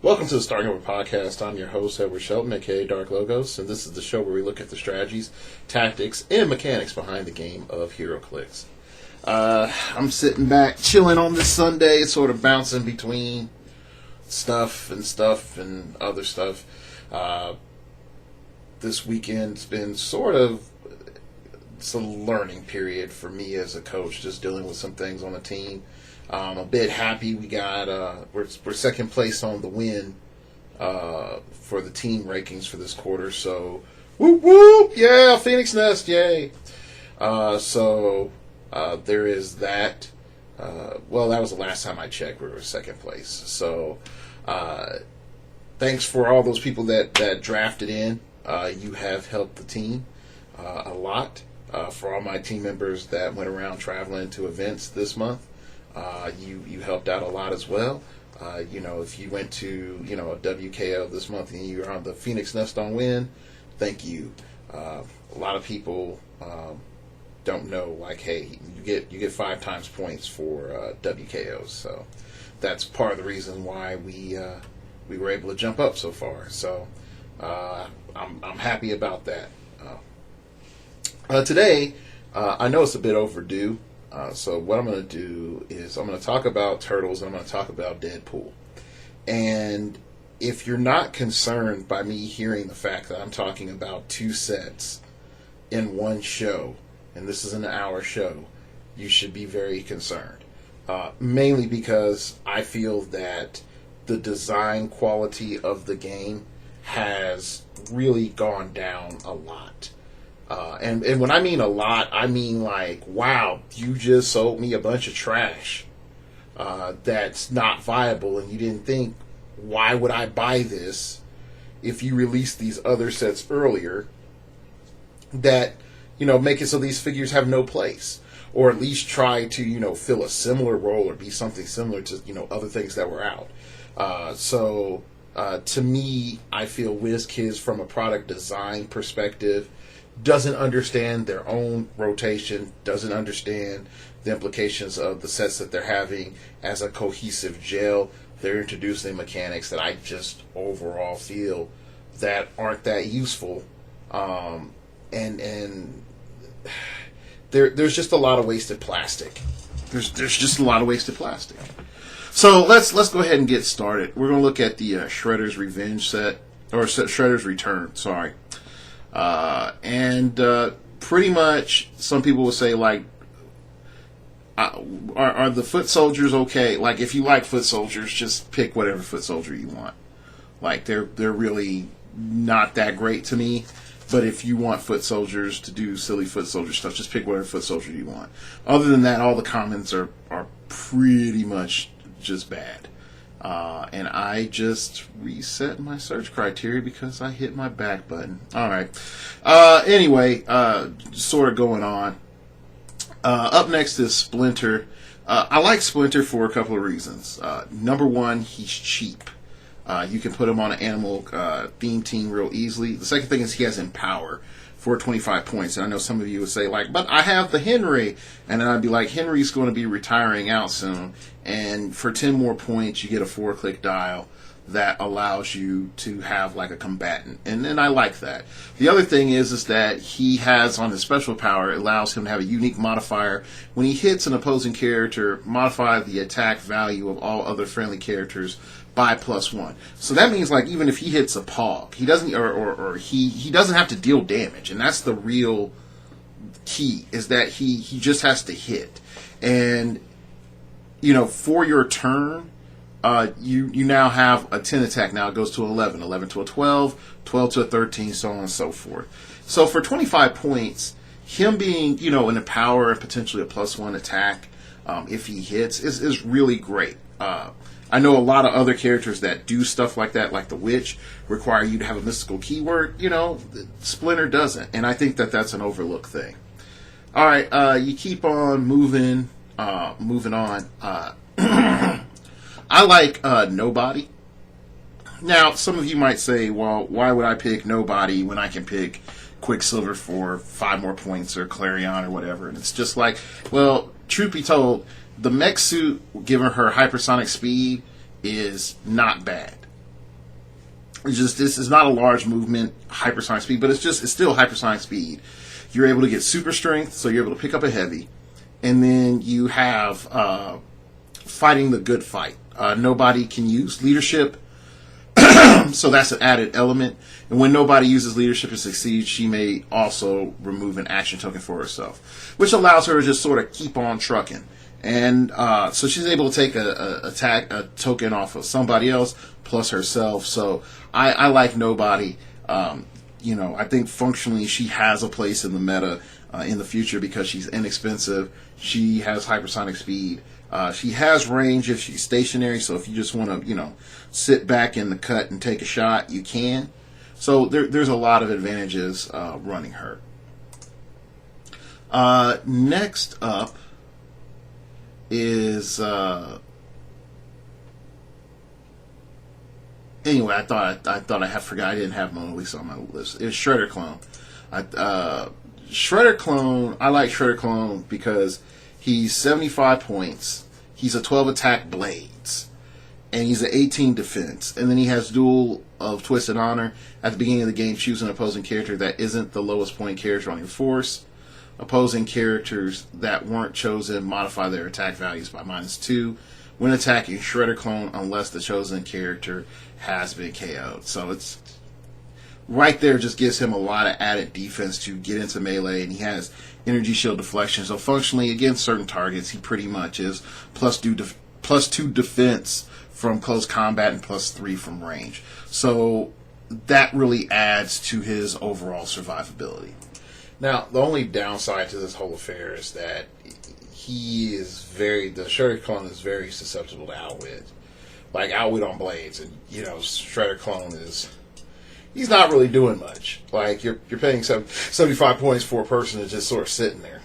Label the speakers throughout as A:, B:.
A: Welcome to the Starting Over Podcast. I'm your host, Edward Shelton, aka Dark Logos, and this is the show where we look at the strategies, tactics, and mechanics behind the game of heroclix. I'm sitting back, chilling on this Sunday, sort of bouncing between stuff and other stuff. This weekend's been it's a learning period for me as a coach, just dealing with some things on the team. I'm a bit happy we got we're second place on the win for the team rankings for this quarter. So whoop whoop, yeah, Phoenix Nest, yay! So there is that. Well, that was the last time I checked. We were second place. So thanks for all those people that drafted in. You have helped the team a lot. For all my team members that went around traveling to events this month. You helped out a lot as well. If you went to, a WKO this month and you're on the Phoenix Nest on win, thank you. A lot of people don't know, like, hey, you get 5 times points for WKOs. So that's part of the reason why we were able to jump up so far. So I'm happy about that. Today, I know it's a bit overdue. So what I'm going to do is I'm going to talk about Turtles and I'm going to talk about Deadpool. And if you're not concerned by me hearing the fact that I'm talking about 2 sets in one show, and this is an hour show, you should be very concerned. Mainly because I feel that the design quality of the game has really gone down a lot. And when I mean a lot, I mean like, wow, you just sold me a bunch of trash that's not viable, and you didn't think, why would I buy this if you released these other sets earlier that, make it so these figures have no place, or at least try to, fill a similar role or be something similar to, other things that were out. To me, I feel WizKids from a product design perspective doesn't understand their own rotation, doesn't understand the implications of the sets that they're having as a cohesive gel. They're introducing mechanics that I just overall feel that aren't that useful. And there's just a lot of wasted plastic. There's just a lot of wasted plastic. So let's go ahead and get started. We're going to look at the Shredder's Revenge set, or Shredder's Return, sorry. Pretty much, some people will say, like, are the foot soldiers okay? Like, if you like foot soldiers, just pick whatever foot soldier you want. Like, they're really not that great to me. But if you want foot soldiers to do silly foot soldier stuff, just pick whatever foot soldier you want. Other than that, all the comments are pretty much just bad. And I just reset my search criteria because I hit my back button. All right. Anyway, sort of going on. Up next is Splinter. I like Splinter for a couple of reasons. Number one, he's cheap. You can put him on an animal theme team real easily. The second thing is he has Empower for 25 points. And I know some of you would say, like, but I have the Henry. And then I'd be like, Henry's going to be retiring out soon. And for 10 more points, you get a 4-click dial that allows you to have, like, a combatant. And I like that. The other thing is that he has, on his special power, it allows him to have a unique modifier. When he hits an opposing character, modify the attack value of all other friendly characters by +1. So that means, like, even if he hits a Pog, he doesn't, or he doesn't have to deal damage, and that's the real key, is that he just has to hit. And for your turn, you now have a 10 attack. Now it goes to 11, 11 to a 12, 12 to a 13, so on and so forth. So for 25 points, him being in a power and potentially a +1 attack, if he hits, is really great. I know a lot of other characters that do stuff like that, like the Witch, require you to have a mystical keyword. Splinter doesn't, and I think that's an overlooked thing. All right, you keep on moving on. I like Nobody. Now, some of you might say, well, why would I pick Nobody when I can pick Quicksilver for 5 more points, or Clarion, or whatever? And it's just like, well, truth be told, the mech suit, given her hypersonic speed, is not bad. It's just, this is not a large movement, hypersonic speed, but it's still hypersonic speed. You're able to get super strength, so you're able to pick up a heavy. And then you have fighting the good fight. Nobody can use leadership, so that's an added element. And when nobody uses leadership and succeeds, she may also remove an action token for herself, which allows her to just sort of keep on trucking. And so she's able to take a token off of somebody else plus herself. So I like nobody. I think functionally she has a place in the meta in the future because she's inexpensive. She has hypersonic speed. She has range if she's stationary. So if you just want to, sit back in the cut and take a shot, you can. So there's a lot of advantages running her. Next up is anyway. I thought I forgot I didn't have Mona Lisa on my list. It's Shredder Clone. Shredder Clone. I like Shredder Clone because he's 75 points. He's a 12 attack blades, and he's an 18 defense. And then he has duel of Twisted Honor. At the beginning of the game, choose an opposing character that isn't the lowest point character on your force. Opposing characters that weren't chosen modify their attack values by -2 when attacking Shredder Clone unless the chosen character has been KO'd. So it's right there, just gives him a lot of added defense to get into melee, and he has energy shield deflection. So functionally, against certain targets, he pretty much is +2 defense from close combat and +3 from range. So that really adds to his overall survivability. Now, the only downside to this whole affair is that the Shredder Clone is very susceptible to outwit. Like outwit on blades, and Shredder Clone he's not really doing much. Like you're paying 75 points for a person that's just sort of sitting there.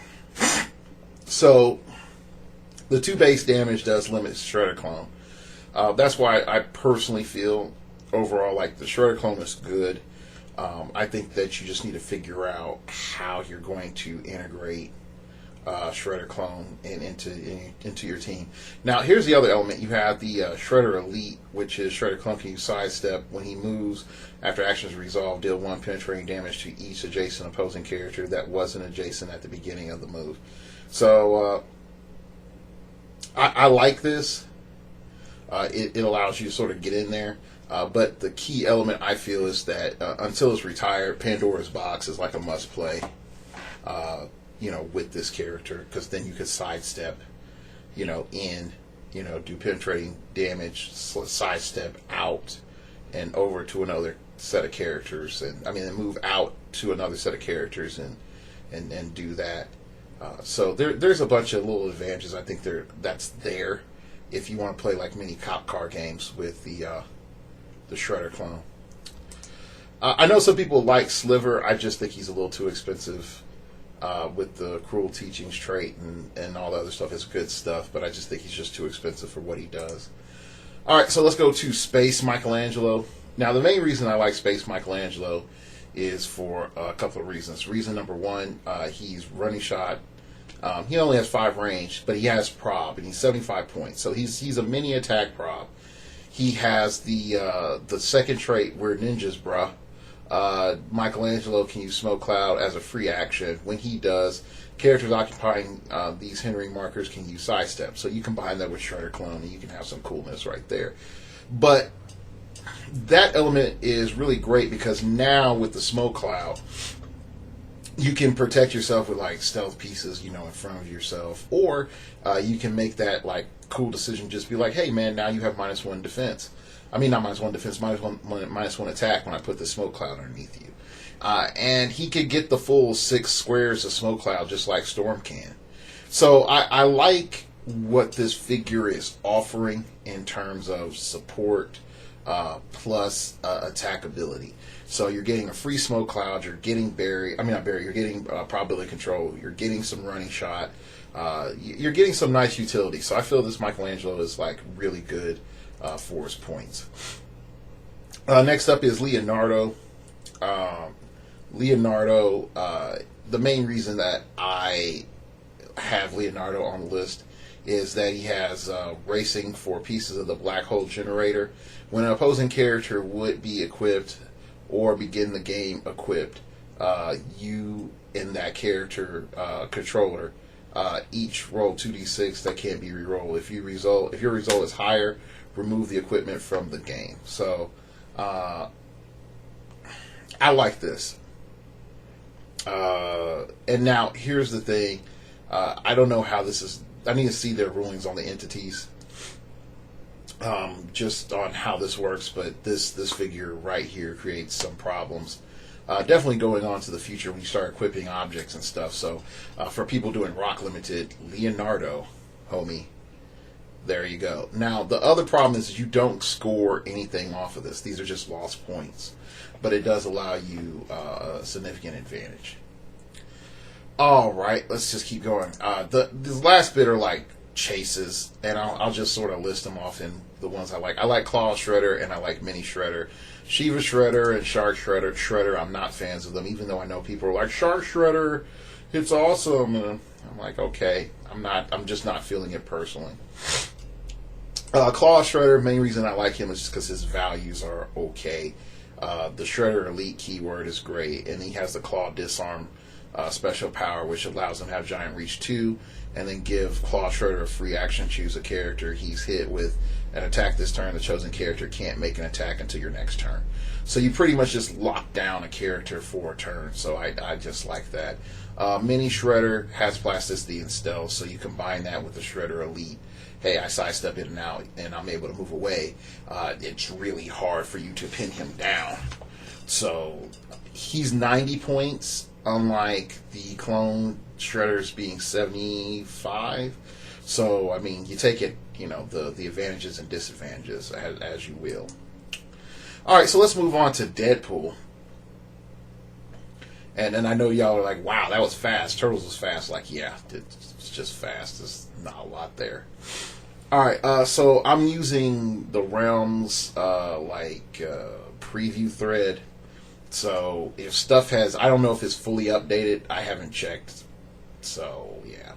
A: So the 2 base damage does limit Shredder Clone. That's why I personally feel overall like the Shredder Clone is good. I think that you just need to figure out how you're going to integrate Shredder Clone into your team. Now, here's the other element. You have the Shredder Elite, which is Shredder Clone can use sidestep. When he moves, after action is resolved, deal 1 penetrating damage to each adjacent opposing character that wasn't adjacent at the beginning of the move. So, I like this. It allows you to sort of get in there. But the key element, I feel, is that until it's retired, Pandora's Box is like a must-play, with this character, because then you could sidestep, do penetrating damage, sidestep out and over to another set of characters, and move out to another set of characters and do that. So there's a bunch of little advantages. I think that's there if you want to play like mini cop car games with the Shredder Clone. I know some people like Sliver. I just think he's a little too expensive with the cruel teachings trait and all the other stuff. It's good stuff, but I just think he's just too expensive for what he does. Alright, so let's go to Space Michelangelo. Now, the main reason I like Space Michelangelo is for a couple of reasons. Reason number one, he's running shot. He only has 5 range, but he has prob, and he's 75 points. So he's a mini attack prob. He has the second trait, we're ninjas, bruh. Michelangelo can use Smoke Cloud as a free action. When he does, characters occupying these hindering markers can use Sidestep. So you combine that with Shredder Clone, and you can have some coolness right there. But that element is really great because now with the Smoke Cloud, you can protect yourself with like stealth pieces, in front of yourself, or you can make that like cool decision. Just be like, hey man, now you have -1 defense. Not -1 defense, -1 attack when I put the Smoke Cloud underneath you. And he could get the full 6 squares of Smoke Cloud just like Storm can. So I like what this figure is offering in terms of support plus attackability. So you're getting a free Smoke Cloud, you're getting you're getting probability control, you're getting some running shot, you're getting some nice utility. So I feel this Michelangelo is like really good for his points. Next up is Leonardo. The main reason that I have Leonardo on the list is that he has racing for pieces of the black hole generator. When an opposing character would be equipped or begin the game equipped, you and that character controller each roll 2d6 that can't be rerolled. If your result is higher, remove the equipment from the game. So I like this. And now here's the thing. I don't know how this is. I need to see their rulings on the entities, just on how this works. But this figure right here creates some problems. Definitely going on to the future when you start equipping objects and stuff. So for people doing Rock Limited, Leonardo, homie, there you go. Now the other problem is you don't score anything off of this. These are just lost points, but it does allow you a significant advantage. All right, let's just keep going. This last bit are like chases, and I'll just sort of list them off in the ones I like. I like Claw Shredder, and I like Mini Shredder. Shiva Shredder and Shark Shredder, I'm not fans of them, even though I know people are like, Shark Shredder, it's awesome. And I'm like, okay, I'm just not feeling it personally. Claw Shredder, main reason I like him is just because his values are okay. The Shredder Elite keyword is great, and he has the Claw Disarm special power, which allows him to have Giant Reach 2, and then give Claw Shredder a free action. Choose a character he's hit with an attack this turn. The chosen character can't make an attack until your next turn. So you pretty much just lock down a character for a turn. So I just like that. Mini Shredder has Plasticity and Stealth, so you combine that with the Shredder Elite. Hey, I sidestep in and out, and I'm able to move away. It's really hard for you to pin him down. So he's 90 points. Unlike the clone Shredders being 75. So, I mean, you take it, the advantages and disadvantages as you will. Alright, so let's move on to Deadpool. And I know y'all are like, wow, that was fast. Turtles was fast. Like, yeah, it's just fast. There's not a lot there. Alright, so I'm using the Realms, preview thread. So if stuff I don't know if it's fully updated. I haven't checked. So yeah.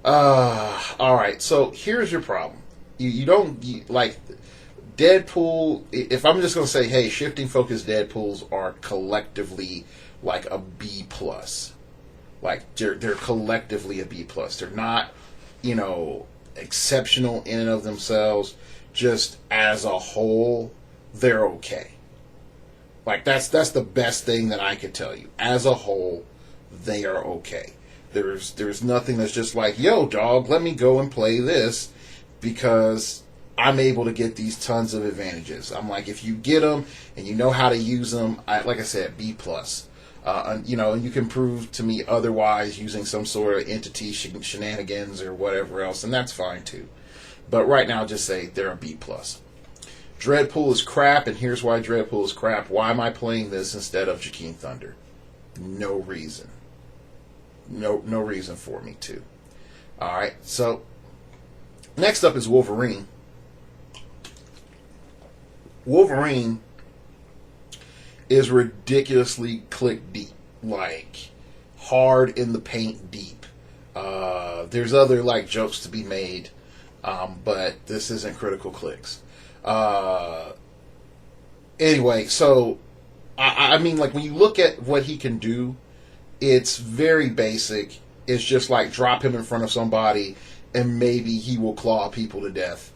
A: Alright, so here's your problem. You don't like Deadpool. If I'm just going to say, hey, shifting focus Deadpools are collectively like a B+. Like they're collectively a B+. They're not, exceptional in and of themselves. Just as a whole, they're okay. Like, that's the best thing that I could tell you. As a whole, they are okay. There's nothing that's just like, yo, dog, let me go and play this because I'm able to get these tons of advantages. I'm like, if you get them and you know how to use them, like I said, B+. And you can prove to me otherwise using some sort of entity shenanigans or whatever else, and that's fine too. But right now, just say they're a B+. Dreadpool is crap, and here's why Dreadpool is crap. Why am I playing this instead of Jakeem Thunder? No reason. No reason for me to. Alright, so next up is Wolverine. Wolverine is ridiculously click deep. Like, hard in the paint deep. There's other, jokes to be made, but this isn't critical clicks. Anyway, so I mean, when you look at what he can do, it's very basic. It's just like drop him in front of somebody and maybe he will claw people to death.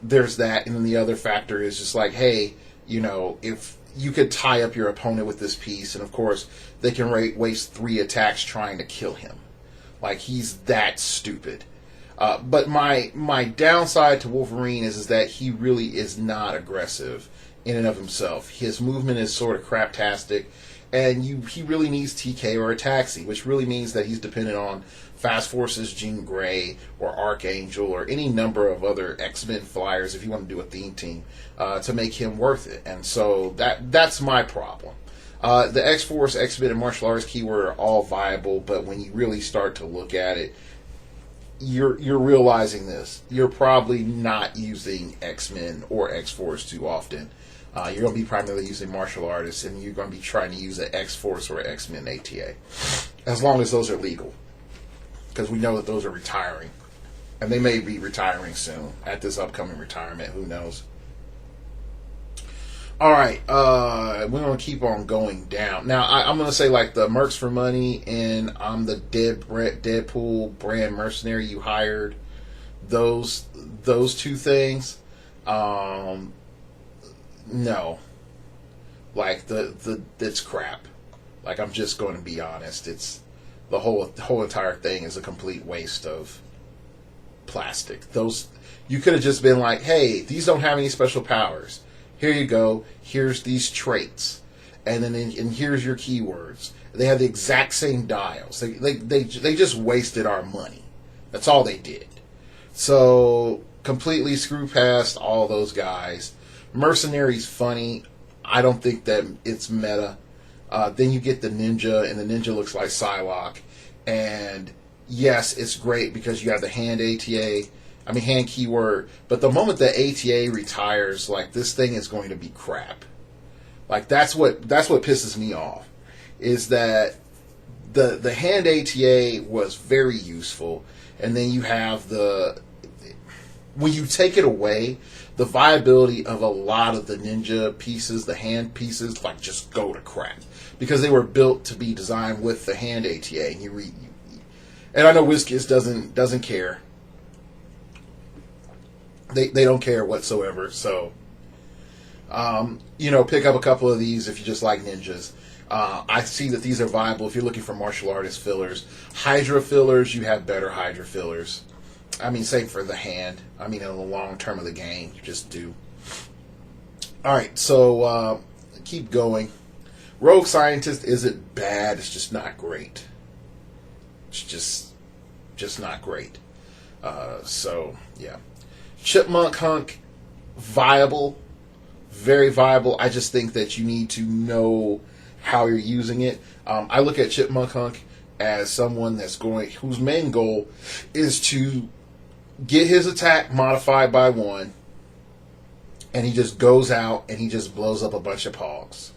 A: There's that, and then the other factor is just like, hey, if you could tie up your opponent with this piece, and of course they can waste 3 attacks trying to kill him. Like, he's that stupid. But my downside to Wolverine is that he really is not aggressive in and of himself. His movement is sort of craptastic, and he really needs TK or a taxi, which really means that he's dependent on Fast Force's Jean Grey or Archangel or any number of other X-Men flyers, if you want to do a theme team, to make him worth it. And so that's my problem. The X-Force, X-Men, and martial arts keyword are all viable, but when you really start to look at it, you're realizing this. You're probably not using X-Men or X-Force too often. You're going to be primarily using martial artists, and you're going to be trying to use an X-Force or X-Men ATA, as long as those are legal. because we know that those are retiring. And they may be retiring soon at this upcoming retirement. Who knows? All right, we're gonna keep on going down. Now, I'm gonna say like the Mercs for Money and I'm the Deadpool brand mercenary you hired. Those two things, no, like it's crap. Like I'm just going to be honest. It's the whole entire thing is a complete waste of plastic. Those you could have just been like, hey, these don't have any special powers. Here you go. Here's these traits, and then and here's your keywords. They have the exact same dials. They just wasted our money. That's all they did. So completely screw past all those guys. Mercenary's funny. I don't think that it's meta. Then you get the ninja, and the ninja looks like Psylocke. And yes, it's great because you have the hand keyword, but the moment the ATA retires, like this thing is going to be crap. Like that's what pisses me off, is that the hand ATA was very useful, and then you have when you take it away, the viability of a lot of the ninja pieces, the hand pieces, like just go to crap because they were built to be designed with the hand ATA, and and I know WizKids doesn't care. They don't care whatsoever. So, pick up a couple of these if you just like ninjas. I see that these are viable if you're looking for martial artist fillers. Hydra fillers, you have better Hydra fillers. I mean, same for the hand. I mean, in the long term of the game, you just do. All right, so keep going. Rogue Scientist isn't bad. It's just not great. It's just not great. So, yeah. Chipmunk Hunk, viable, very viable. I just think that you need to know how you're using it. I look at Chipmunk Hunk as someone whose main goal is to get his attack modified by 1, and he just goes out and he just blows up a bunch of pogs.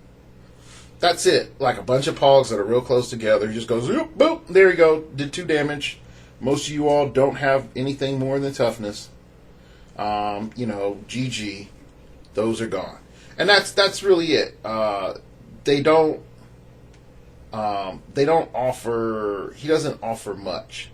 A: That's it. Like a bunch of pogs that are real close together. He just goes, boop, boop, there you go, did 2 damage. Most of you all don't have anything more than toughness. GG. Those are gone. And that's really it. They don't offer, he doesn't offer much.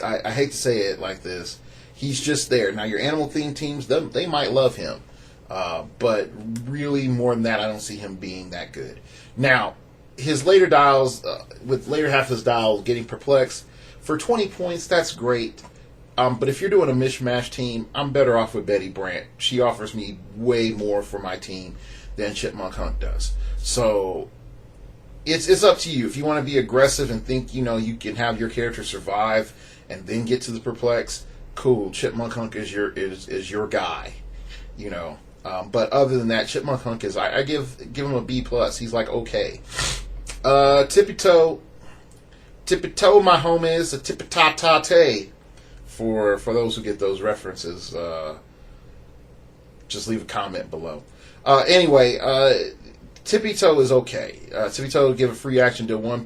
A: I hate to say it like this, he's just there. Now your animal themed teams, they might love him. But really more than that, I don't see him being that good. Now, his later dials, with later half of his dials getting perplexed, for 20 points, that's great. But if you're doing a mishmash team, I'm better off with Betty Brant. She offers me way more for my team than Chipmunk Hunt does. So it's up to you. If you want to be aggressive and think you can have your character survive and then get to the perplex, cool. Chipmunk Hunt is your guy. But other than that, Chipmunk Hunt is I give him a B+. He's like okay. Tippy Toe, my home is a tippy-ta-ta-tay. For those who get those references, just leave a comment below. Anyway, Tippy Toe is okay. Tippy Toe will give a free action to 1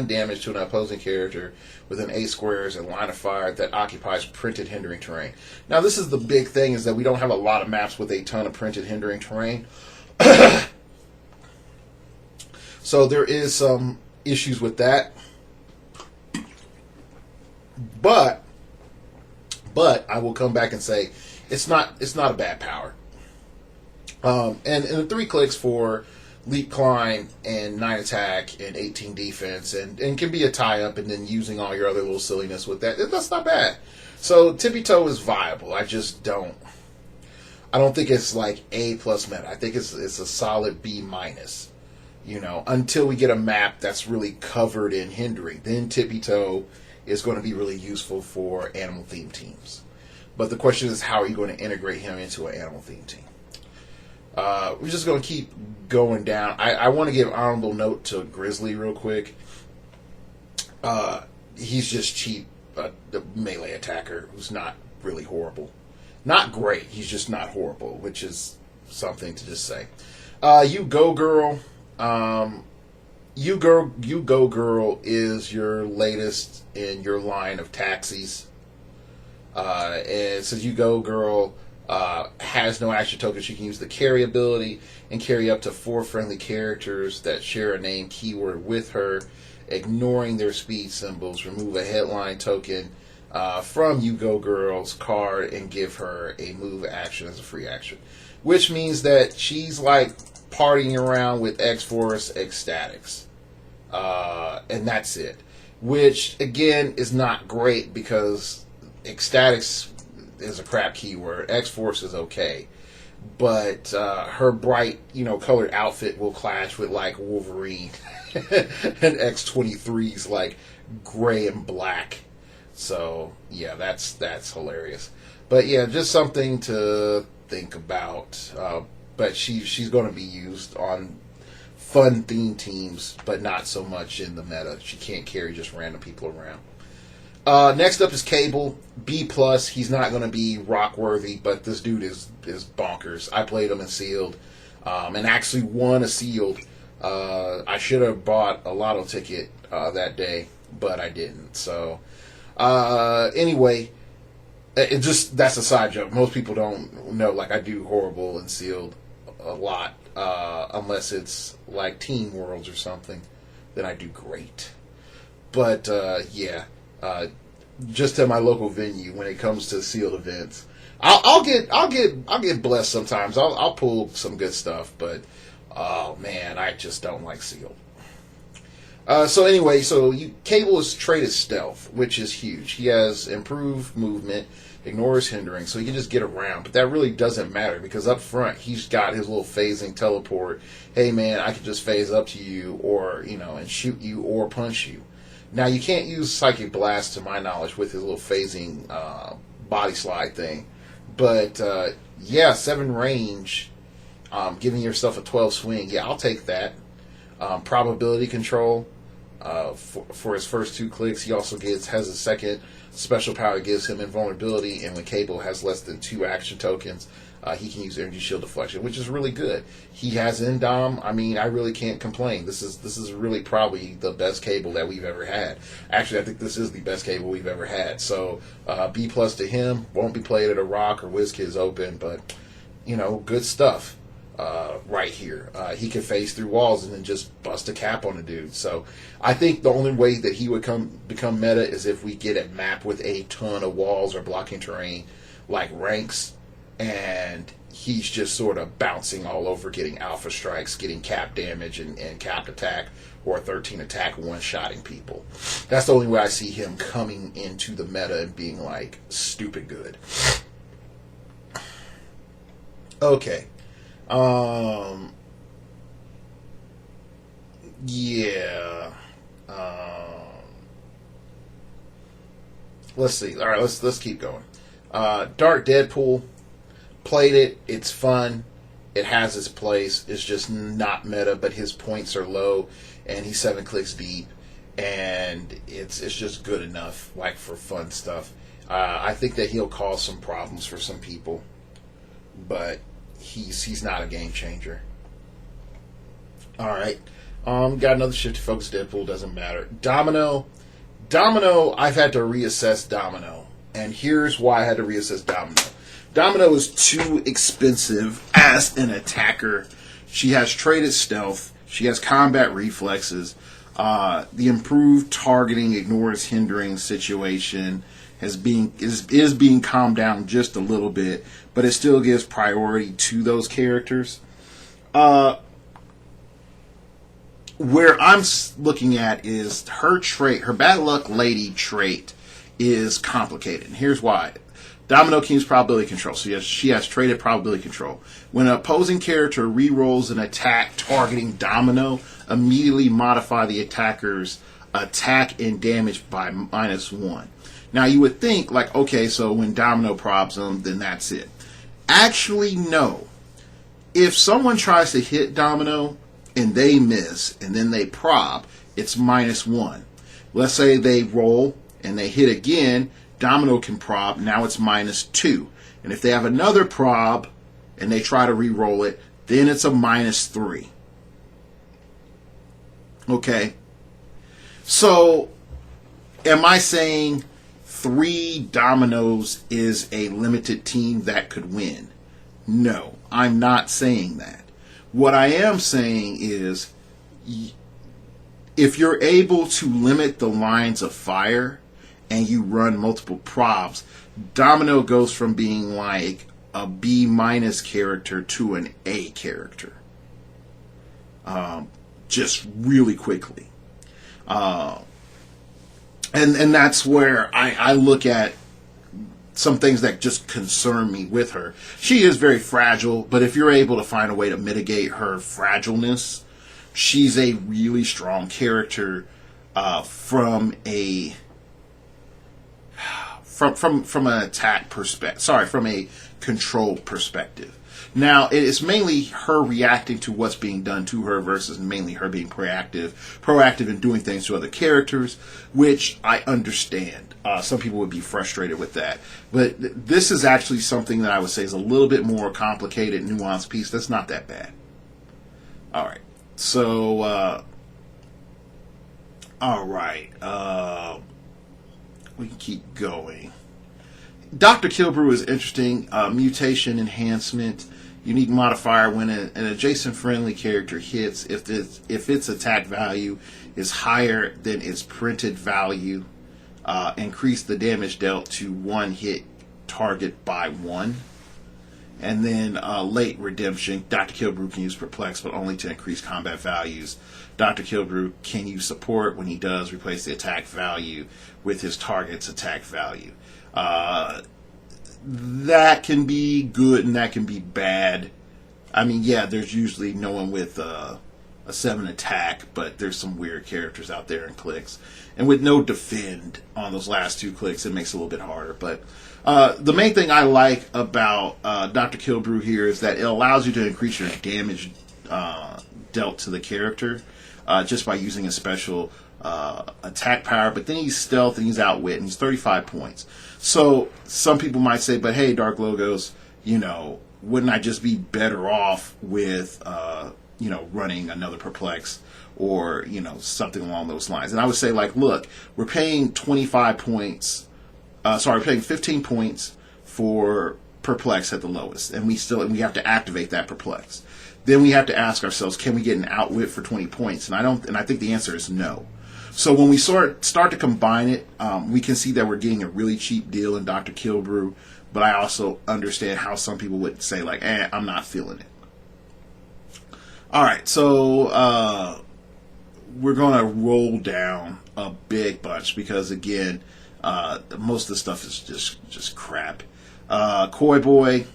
A: damage to an opposing character within 8 squares and line of fire that occupies printed hindering terrain. Now, this is the big thing, is that we don't have a lot of maps with a ton of printed hindering terrain. So there is some issues with that. But I will come back and say it's not a bad power. And the 3 clicks for leap, climb, and 9 attack and 18 defense, and can be a tie up, and then using all your other little silliness with that. That's not bad. So Tippy Toe is viable. I don't think it's like A+ meta. I think it's a solid B-. Until we get a map that's really covered in hindering, then Tippy Toe is going to be really useful for animal themed teams. But the question is, how are you going to integrate him into an animal themed team? We're just going to keep going down. I want to give honorable note to Grizzly real quick. He's just cheap, the melee attacker who's not really horrible. Not great, he's just not horrible, which is something to just say. You Go Girl, You Go Girl is your latest in your line of taxis. And since You Go Girl has no action tokens, she can use the carry ability and carry up to 4 friendly characters that share a name keyword with her, ignoring their speed symbols. Remove a headline token from You Go Girl's card and give her a move action as a free action. Which means that she's like partying around with X-Force Ecstatics. And that's it. Which, again, is not great because Ecstatics is a crap keyword. X-Force is okay. But her bright, colored outfit will clash with, like, Wolverine and X-23's, like, gray and black. So, yeah, that's hilarious. But, yeah, just something to think about. But she's going to be used on fun theme teams, but not so much in the meta. She can't carry just random people around. Next up is Cable, B+. He's not going to be rock worthy, but this dude is bonkers. I played him in Sealed, and actually won a Sealed. I should have bought a lotto ticket that day, but I didn't. So, anyway, that's a side joke. Most people don't know, like, I do horrible in Sealed a lot, unless it's like Team Worlds or something, then I do great. But just at my local venue, when it comes to Sealed events, I'll get blessed sometimes. I'll pull some good stuff, but oh man, I just don't like Sealed. So anyway, Cable is traded stealth, which is huge. He has improved movement, ignores hindering, so he can just get around. But that really doesn't matter because up front he's got his little phasing teleport. Hey man, I can just phase up to you, or and shoot you or punch you. Now you can't use Psychic Blast to my knowledge with his little phasing body slide thing. But 7 range, giving yourself a 12 swing. Yeah, I'll take that. Probability control for his first 2 clicks. He also has a second special power that gives him invulnerability, and when Cable has less than 2 action tokens, he can use energy shield deflection, which is really good. He has Indom. I mean, I really can't complain. This is really probably the best Cable that we've ever had. Actually, I think this is the best Cable we've ever had. So B+ to him. Won't be played at a Rock or WizKids Open, but good stuff. Right here. He can phase through walls and then just bust a cap on a dude. So I think the only way that he would become meta is if we get a map with a ton of walls or blocking terrain like ranks, and he's just sort of bouncing all over, getting alpha strikes, getting cap damage and capped attack, or 13 attack, one-shotting people. That's the only way I see him coming into the meta and being like stupid good. Okay. Let's see. All right, let's keep going. Dark Deadpool, played it. It's fun. It has its place. It's just not meta, but his points are low, and he's 7 clicks deep, and it's just good enough, like, for fun stuff. I think that he'll cause some problems for some people, but he's not a game changer. All right. Got another shift to focus Deadpool. Doesn't matter. Domino, I've had to reassess Domino. And here's why I had to reassess Domino. Domino is too expensive as an attacker. She has traded stealth. She has combat reflexes. The improved targeting ignores hindering situation is being calmed down just a little bit, but it still gives priority to those characters. Where I'm looking at is her trait, her bad luck lady trait is complicated. And here's why. Domino can use probability control. So she has traded probability control. When an opposing character re-rolls an attack targeting Domino, immediately modify the attacker's attack and damage by -1. Now you would think, like, okay, so when Domino probs them, then that's it. Actually, no. If someone tries to hit Domino and they miss, and then they prob, it's -1. Let's say they roll and they hit again, Domino can prob, now it's -2. And if they have another prob and they try to re-roll it, then it's a -3. Okay. So, am I saying 3 Dominoes is a limited team that could win? No, I'm not saying that. What I am saying is, if you're able to limit the lines of fire and you run multiple props, Domino goes from being like a B minus character to an A character. Just really quickly. And that's where I look at some things that just concern me with her. She is very fragile, but if you're able to find a way to mitigate her fragileness, she's a really strong character from a from an attack perspective. Sorry, from a control perspective. Now, it's mainly her reacting to what's being done to her versus mainly her being proactive in doing things to other characters, which I understand. Some people would be frustrated with that. But this is actually something that I would say is a little bit more complicated, nuanced piece. That's not that bad. All right. So, all right. We can keep going. Dr. Killbrew is interesting. Mutation enhancement. Unique modifier when an adjacent friendly character hits, if its attack value is higher than its printed value, increase the damage dealt to one hit target by 1. And then late redemption. Dr. Killbrew can use perplex, but only to increase combat values. Dr. Killbrew can use support. When he does, replace the attack value with his target's attack value. That can be good and that can be bad. I mean, yeah, there's usually no one with a 7 attack, but there's some weird characters out there in clicks. And with no defend on those last 2 clicks, it makes it a little bit harder. But the main thing I like about Dr. Killbrew here is that it allows you to increase your damage dealt to the character just by using a special attack power. But then he's stealth and he's outwit and he's 35 points. So some people might say, but hey, Dark Logos, wouldn't I just be better off with, running another perplex or, something along those lines? And I would say, like, look, we're paying 25 points. We're paying 15 points for perplex at the lowest, and we have to activate that perplex. Then we have to ask ourselves, can we get an outwit for 20 points? And I think the answer is no. So when we start to combine it, we can see that we're getting a really cheap deal in Dr. Killbrew, but I also understand how some people would say, like, I'm not feeling it. All right, so we're going to roll down a big bunch because, again, most of the stuff is just crap. Koi Boy,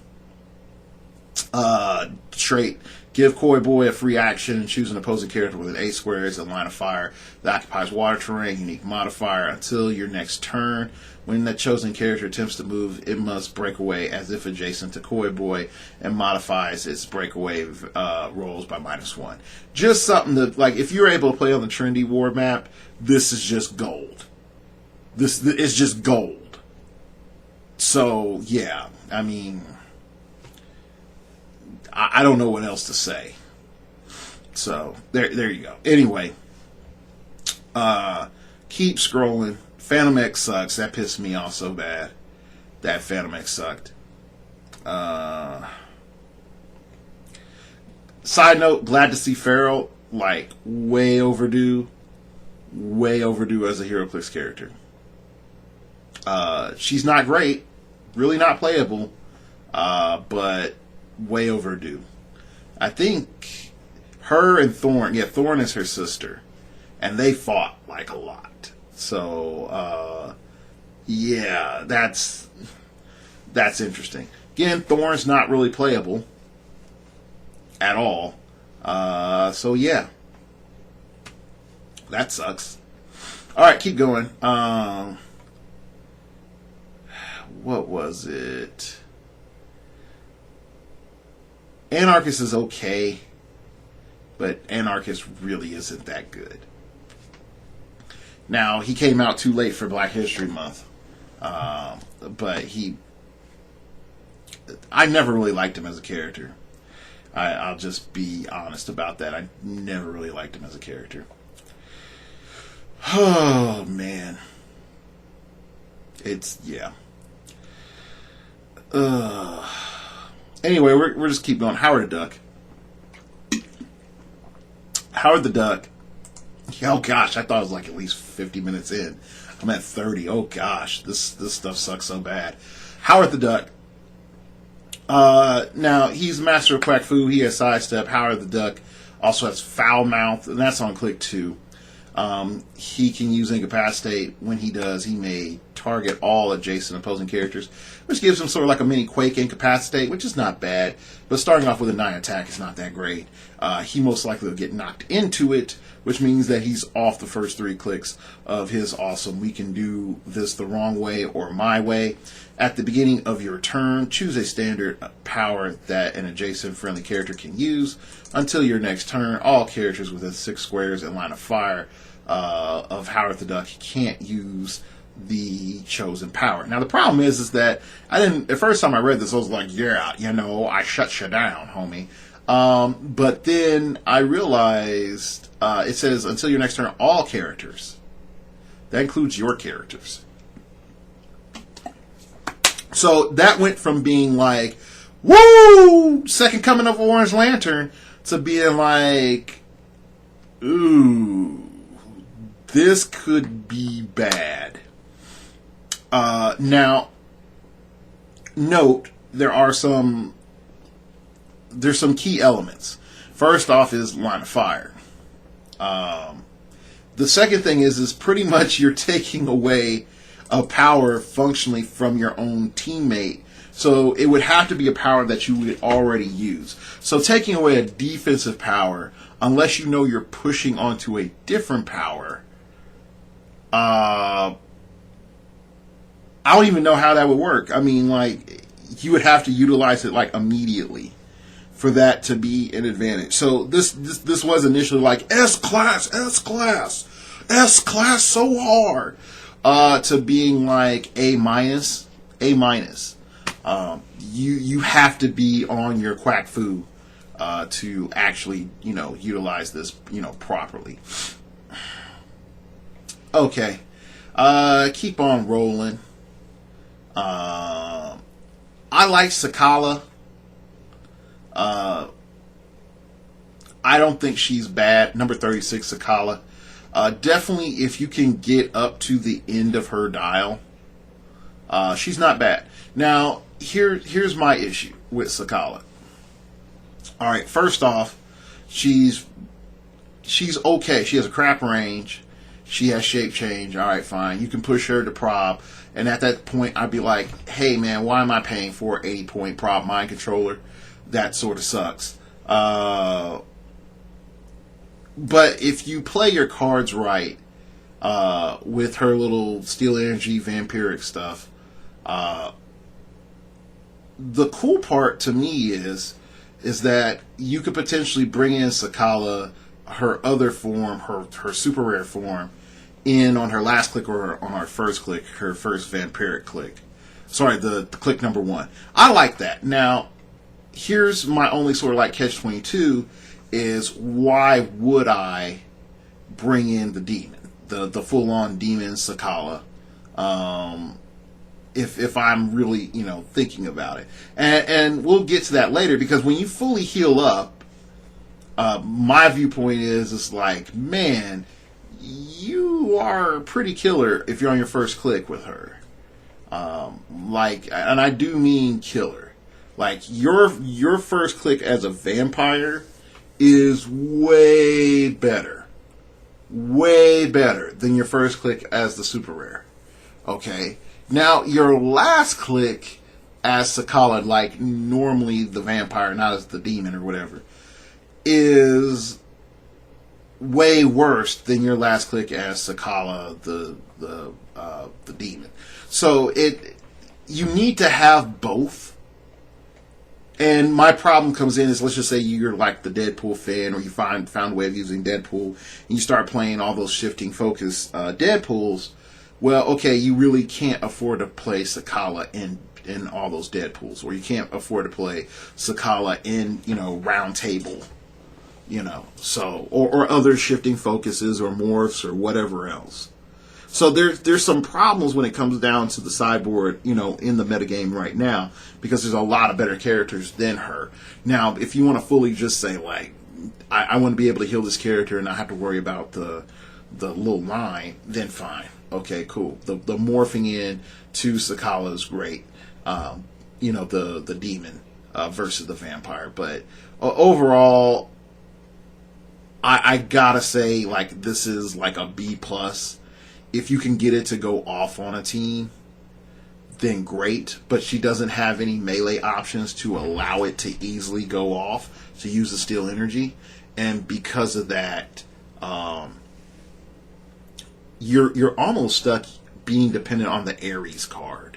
A: trait. Give Koi Boy a free action and choose an opposing character with an 8 squares and line of fire that occupies water terrain. Unique modifier until your next turn. When that chosen character attempts to move, it must break away as if adjacent to Koi Boy and modifies its breakaway rolls by -1. Just something that, like, if you're able to play on the Trendy War map, this is just gold. This is just gold. So, yeah, I mean, I don't know what else to say. So, there you go. Anyway, keep scrolling. Phantom X sucks. That pissed me off so bad. That Phantom X sucked. Side note, glad to see Feral, like, way overdue as a heroclix character. She's not great, really not playable, but way overdue. I think her and Thorn, Thorn is her sister, and they fought like a lot. So, that's interesting. Again, Thorn's not really playable at all. So yeah, that sucks. All right, keep going. What was it? Anarchist is okay, but Anarchist really isn't that good. Now, he came out too late for Black History Month, but I never really liked him as a character. I'll just be honest about that. I never really liked him as a character. Oh man, it's yeah. Anyway, we're just keep going. Howard the Duck. Howard the Duck. Oh gosh, I thought it was like at least 50 minutes in. I'm at 30. Oh gosh, this stuff sucks so bad. Howard the Duck. Now he's master of quack fu. He has sidestep. Howard the Duck also has foul mouth, and that's on click 2. He can use incapacitate. When he does, he may target all adjacent opposing characters, which gives him sort of like a mini Quake incapacitate, which is not bad. But starting off with a 9 attack is not that great. He most likely will get knocked into it, which means that he's off the first 3 clicks of his awesome "we can do this the wrong way" or "my way." At the beginning of your turn, choose a standard power that an adjacent friendly character can use. Until your next turn, all characters within 6 squares in line of fire of Howard the Duck can't use the chosen power. Now the problem is that I didn't. The first time I read this, I was like, "Yeah, I shut you down, homie." But then I realized it says until your next turn, all characters. That includes your characters. So that went from being like, "Woo! Second coming of Orange Lantern," to being like, "Ooh, this could be bad." Now, note there's some key elements. First off is line of fire. The second thing is pretty much you're taking away a power functionally from your own teammate. So it would have to be a power that you would already use. So taking away a defensive power, unless you know you're pushing onto a different power, I don't even know how that would work. I mean, like, you would have to utilize it like immediately for that to be an advantage. So this was initially like S class so hard, to being like A minus. You have to be on your quack fu to actually utilize this properly. Okay, keep on rolling. I like Sakala. I don't think she's bad. Number 36, Sakala. Definitely, if you can get up to the end of her dial, she's not bad. Now, here's my issue with Sakala. All right, first off, she's okay. She has a crap range. She has shape change. All right, fine. You can push her to prob. And at that point, I'd be like, hey, man, why am I paying for an 80-point prob mind controller? That sort of sucks. But if you play your cards right, with her little steel energy vampiric stuff, the cool part to me is that you could potentially bring in Sakala, her other form, her super rare form, in on her last click or on her first click, her first vampiric click. Sorry, the click number 1. I like that. Now, here's my only sort of like catch-22 is why would I bring in the demon, the full-on demon Sakala, if I'm really thinking about it, and we'll get to that later, because when you fully heal up, my viewpoint is it's like, man, you are pretty killer if you're on your first click with her, and I do mean killer. Like your first click as a vampire is way better than your first click as the super rare. Okay, now your last click as Sakala, like normally the vampire, not as the demon or whatever, is way worse than your last click as Sakala, the demon. So you need to have both. And my problem comes in is, let's just say you're like the Deadpool fan, or you found a way of using Deadpool, and you start playing all those shifting focus Deadpools. Well, okay, you really can't afford to play Sakala in all those Deadpools, or you can't afford to play Sakala in Round Table, So or other shifting focuses or morphs or whatever else. So there's some problems when it comes down to the sideboard, in the metagame right now, because there's a lot of better characters than her. Now, if you want to fully just say, like, I want to be able to heal this character and not have to worry about the little line, then fine. Okay, cool. The morphing in to Sakala is great. The demon versus the vampire. But overall, I gotta say, like, this is like a B+. If you can get it to go off on a team, then great. But she doesn't have any melee options to allow it to easily go off to use the steel energy. And because of that, you're almost stuck being dependent on the Ares card.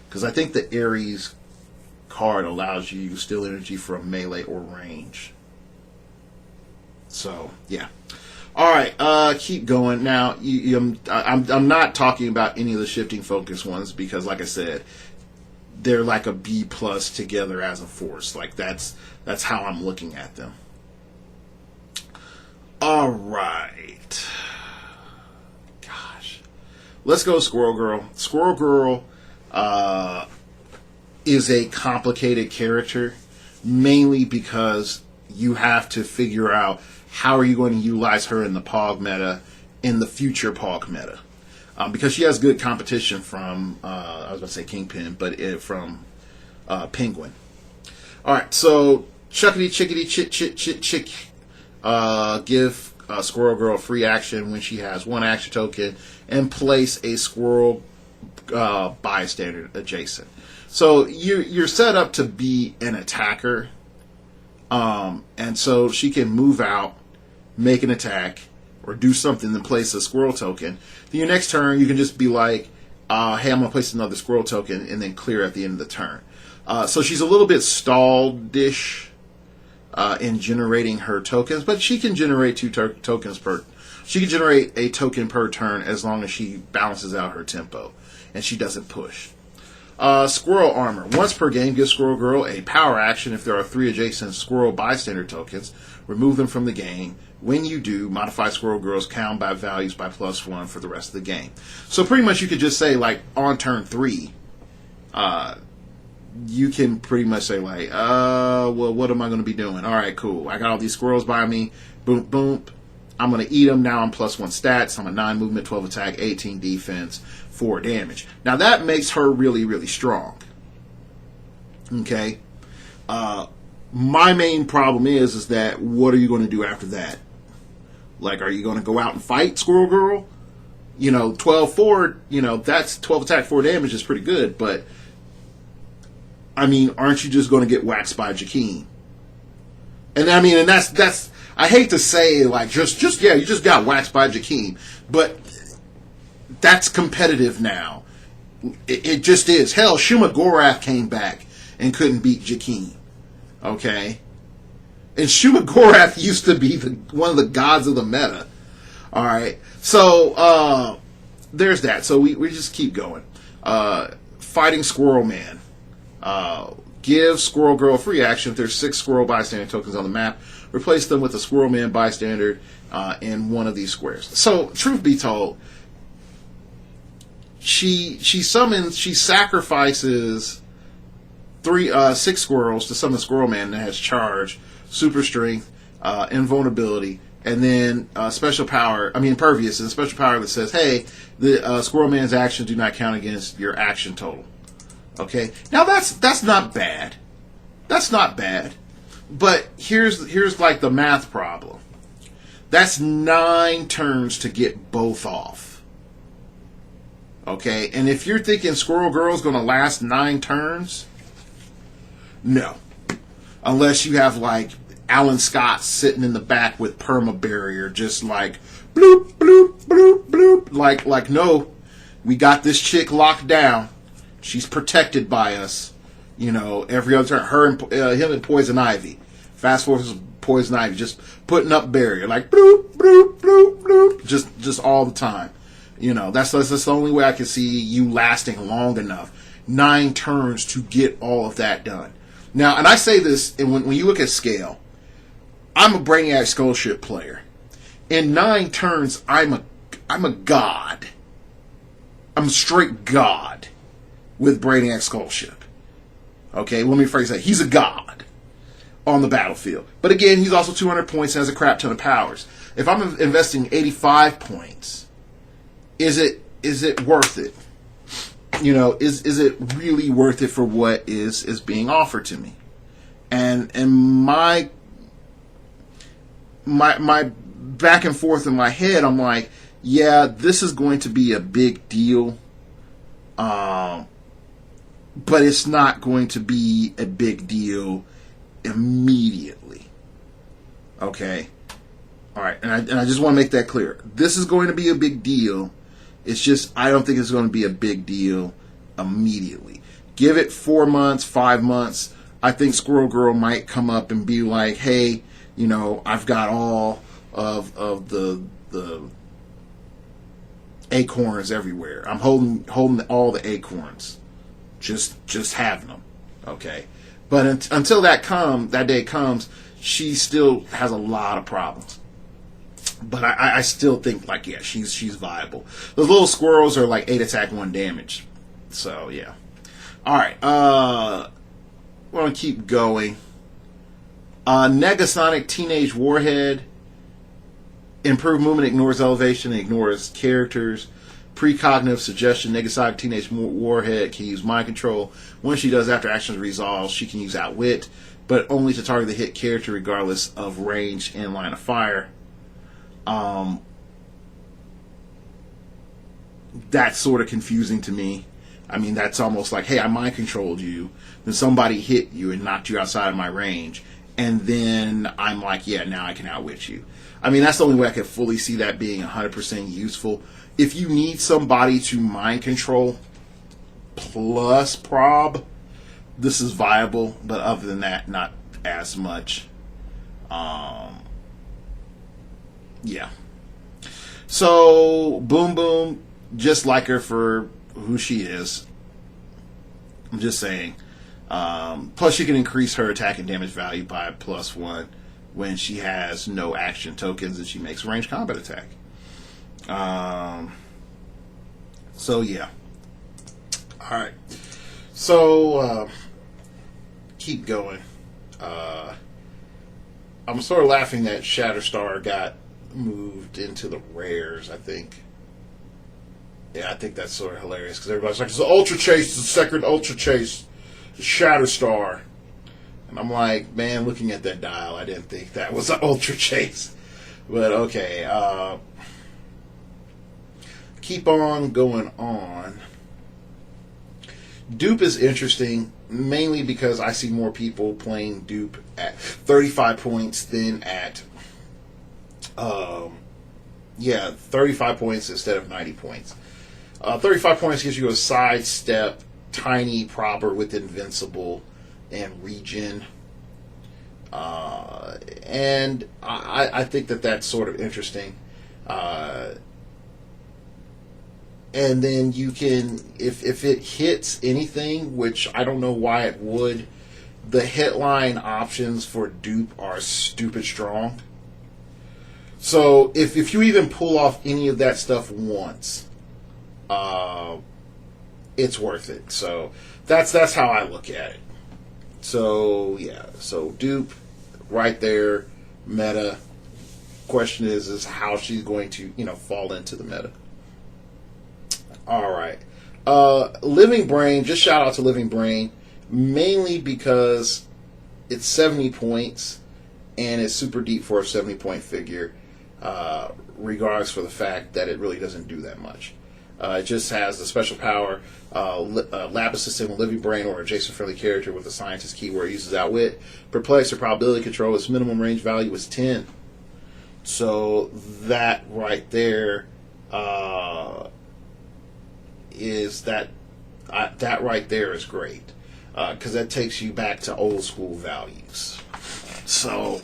A: Because I think the Ares card allows you to use steel energy from melee or range. So, yeah. All right, keep going. Now, I'm not talking about any of the shifting focus ones because, like I said, they're like a B+ together as a force. Like, that's how I'm looking at them. All right. Gosh. Let's go Squirrel Girl. Squirrel Girl is a complicated character, mainly because you have to figure out how are you going to utilize her in the Pog meta, in the future Pog meta. Because she has good competition from, I was going to say Kingpin, but from Penguin. Alright, so Chuckity Chickity Chit Chit Chit Chick. Give Squirrel Girl free action when she has one action token and place a Squirrel bystander adjacent. So you're set up to be an attacker. And so she can move out, make an attack, or do something and place a squirrel token. Then your next turn, you can just be like, hey, I'm going to place another squirrel token, and then clear at the end of the turn. So she's a little bit stalled-ish in generating her tokens, but she can generate two tokens per... She can generate a token per turn as long as she balances out her tempo, and she doesn't push. Squirrel Armor. Once per game, give Squirrel Girl a power action if there are 3 adjacent Squirrel bystander tokens. Remove them from the game. When you do, modify Squirrel Girl's combat values by +1 for the rest of the game. So pretty much you could just say, like, on turn 3, you can pretty much say, like, well, what am I going to be doing? Alright, cool. I got all these squirrels by me. Boom, boom. I'm going to eat them. Now I'm +1 stats. I'm a 9 movement, 12 attack, 18 defense, 4 damage. Now that makes her really, really strong. Okay? My main problem is that what are you going to do after that? Like, are you going to go out and fight Squirrel Girl? 12-4, that's 12 attack, 4 damage is pretty good, but I mean, aren't you just going to get waxed by Jakeem? And I mean, and that's I hate to say, like, you just got waxed by Jakeem, but that's competitive now. It just is. Hell, Shuma Gorath came back and couldn't beat Jakeem. Okay? And Shuma Gorath used to be one of the gods of the meta. Alright? So, there's that. So we just keep going. Fighting Squirrel Man. Give Squirrel Girl free action if there's 6 Squirrel bystander tokens on the map. Replace them with a Squirrel Man bystander in one of these squares. So, truth be told, she sacrifices 6 squirrels to summon Squirrel Man that has charge, super strength, invulnerability, and then special power, impervious, and a special power that says, hey, the Squirrel Man's actions do not count against your action total. Okay? Now that's not bad. That's not bad. But here's like the math problem. That's 9 turns to get both off. Okay? And if you're thinking Squirrel Girl's going to last 9 turns, no. Unless you have, like, Alan Scott sitting in the back with perma barrier, just like, bloop, bloop, bloop, bloop. Like, no, we got this chick locked down. She's protected by us. Every other turn. Him and Poison Ivy. Fast forward to Poison Ivy, just putting up barrier, like, bloop, bloop, bloop, bloop. Just all the time. That's the only way I can see you lasting long enough. 9 turns to get all of that done. Now, and I say this, and when you look at scale, I'm a Brainiac Skullship player. In 9 turns, I'm a god. I'm a straight god with Brainiac Skullship. Okay, let me phrase that. He's a god on the battlefield. But again, he's also 200 points and has a crap ton of powers. If I'm investing 85 points, is it worth it? You know, is it really worth it for what is being offered to me? And my back and forth in my head, I'm like, yeah, this is going to be a big deal. But it's not going to be a big deal immediately. Okay? Alright, and I just want to make that clear. This is going to be a big deal. It's just, I don't think it's going to be a big deal immediately. Give it 4 months, 5 months. I think Squirrel Girl might come up and be like, hey, you know, I've got all of the acorns everywhere. I'm holding all the acorns. Just having them. Okay? But until that day comes, she still has a lot of problems. But I still think, like, yeah, she's viable. Those little squirrels are like 8 attack, 1 damage. So, yeah. Alright, we're going to keep going. Negasonic Teenage Warhead. Improved movement, ignores elevation, ignores characters. Precognitive suggestion. Negasonic Teenage Warhead can use mind control. When she does, after actions resolve, she can use Outwit, but only to target the hit character regardless of range and line of fire. That's sort of confusing to me. I mean, that's almost like, hey, I mind controlled you, then somebody hit you and knocked you outside of my range, and then I'm like, yeah, now I can outwit you. I mean, that's the only way I could fully see that being 100% useful. If you need somebody to mind control plus prob, this is viable, but other than that, not as much. Yeah. So, Boom Boom, just like her for who she is. I'm just saying. Plus, she can increase her attack and damage value by +1 when she has no action tokens and she makes ranged combat attack. So, yeah. Alright. So, keep going. I'm sort of laughing that Shatterstar got moved into the rares, I think. Yeah, I think that's sort of hilarious because everybody's like, it's the Ultra Chase, it's the second Ultra Chase, Shatterstar. And I'm like, man, looking at that dial, I didn't think that was an Ultra Chase. But okay, keep on going on. Dupe is interesting, mainly because I see more people playing Dupe at 35 points than at 35 points instead of 90 points. 35 points gives you a sidestep, tiny proper with invincible and regen. And I think that that's sort of interesting. And then you can, if it hits anything, which I don't know why it would, the hitline options for Dupe are stupid strong. So if you even pull off any of that stuff once, it's worth it. So that's how I look at it. So yeah, so Dupe right there, meta. Question is how she's going to fall into the meta. All right, Living Brain. Just shout out to Living Brain, mainly because it's 70 points and it's super deep for a 70-point figure. Regardless for the fact that it really doesn't do that much. It just has the special power, lab assistant with Living Brain or adjacent friendly character with a scientist keyword uses Outwit. Perplex or probability control, its minimum range value is 10. So that right there is that right there is great. Because that takes you back to old school values. So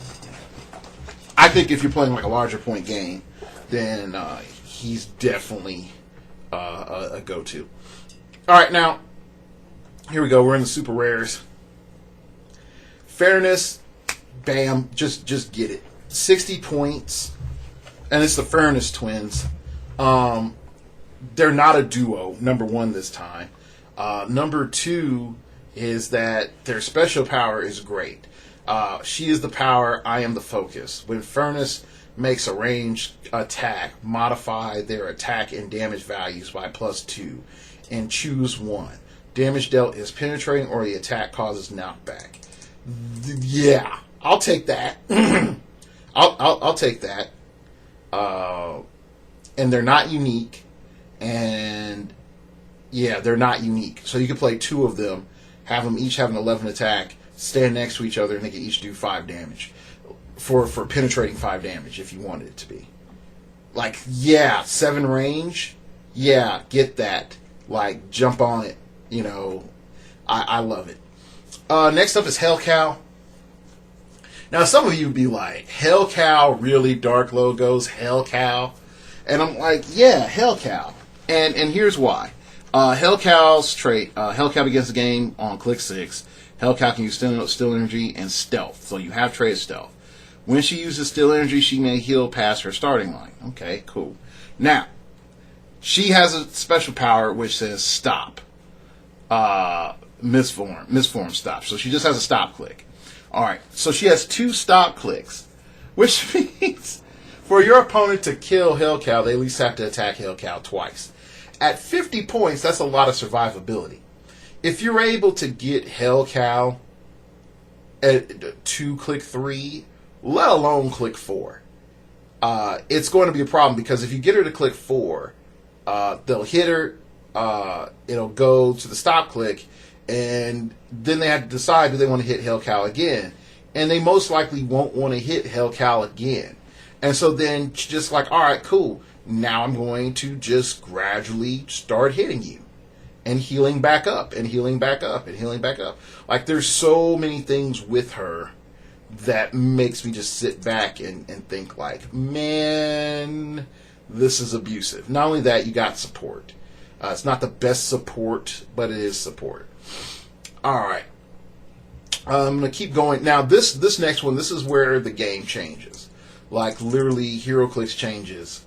A: I think if you're playing like a larger point game, then he's definitely a go-to. All right, now here we go. We're in the super rares. Fairness bam, just get it. 60 points, and it's the Furnace Twins. They're not a duo, number one this time. Number two is that their special power is great. She is the power, I am the focus. When Furnace makes a ranged attack, modify their attack and damage values by +2, and choose one. Damage dealt is penetrating or the attack causes knockback. Yeah, I'll take that. I'll take that. And they're not unique. And yeah, they're not unique. So you can play two of them, have them each have an 11 attack, stand next to each other, and they can each do 5 damage. For penetrating 5 damage if you wanted it to be. Like, yeah, 7 range. Yeah, get that. Like, jump on it. You know, I love it. Next up is Hell Cow. Now, some of you would be like, Hell Cow, really? Dark logos, Hell Cow? And I'm like, yeah, Hell Cow. And here's why. Hell Cow's trait, Hell Cow begins the game on click 6. Hell Cow can use still energy and stealth. So you have trait of stealth. When she uses still energy, she may heal past her starting line. Okay, cool. Now, she has a special power which says stop. Misform stop. So she just has a stop click. Alright, so she has 2 stop clicks, which means for your opponent to kill Hell Cow, they at least have to attack Hell Cow twice. At 50 points, that's a lot of survivability. If you're able to get Hell Cow to click 3, let alone click 4, it's going to be a problem, because if you get her to click 4, they'll hit her, it'll go to the stop click, and then they have to decide, do they want to hit Hell Cow again? And they most likely won't want to hit Hell Cow again. And so then just like, alright, cool, now I'm going to just gradually start hitting you. And healing back up, and healing back up, and healing back up. Like, there's so many things with her that makes me just sit back and think like, man, this is abusive. Not only that, you got support. It's not the best support, but it is support. Alright. I'm going to keep going. Now, this next one, this is where the game changes. Like, literally, heroclix changes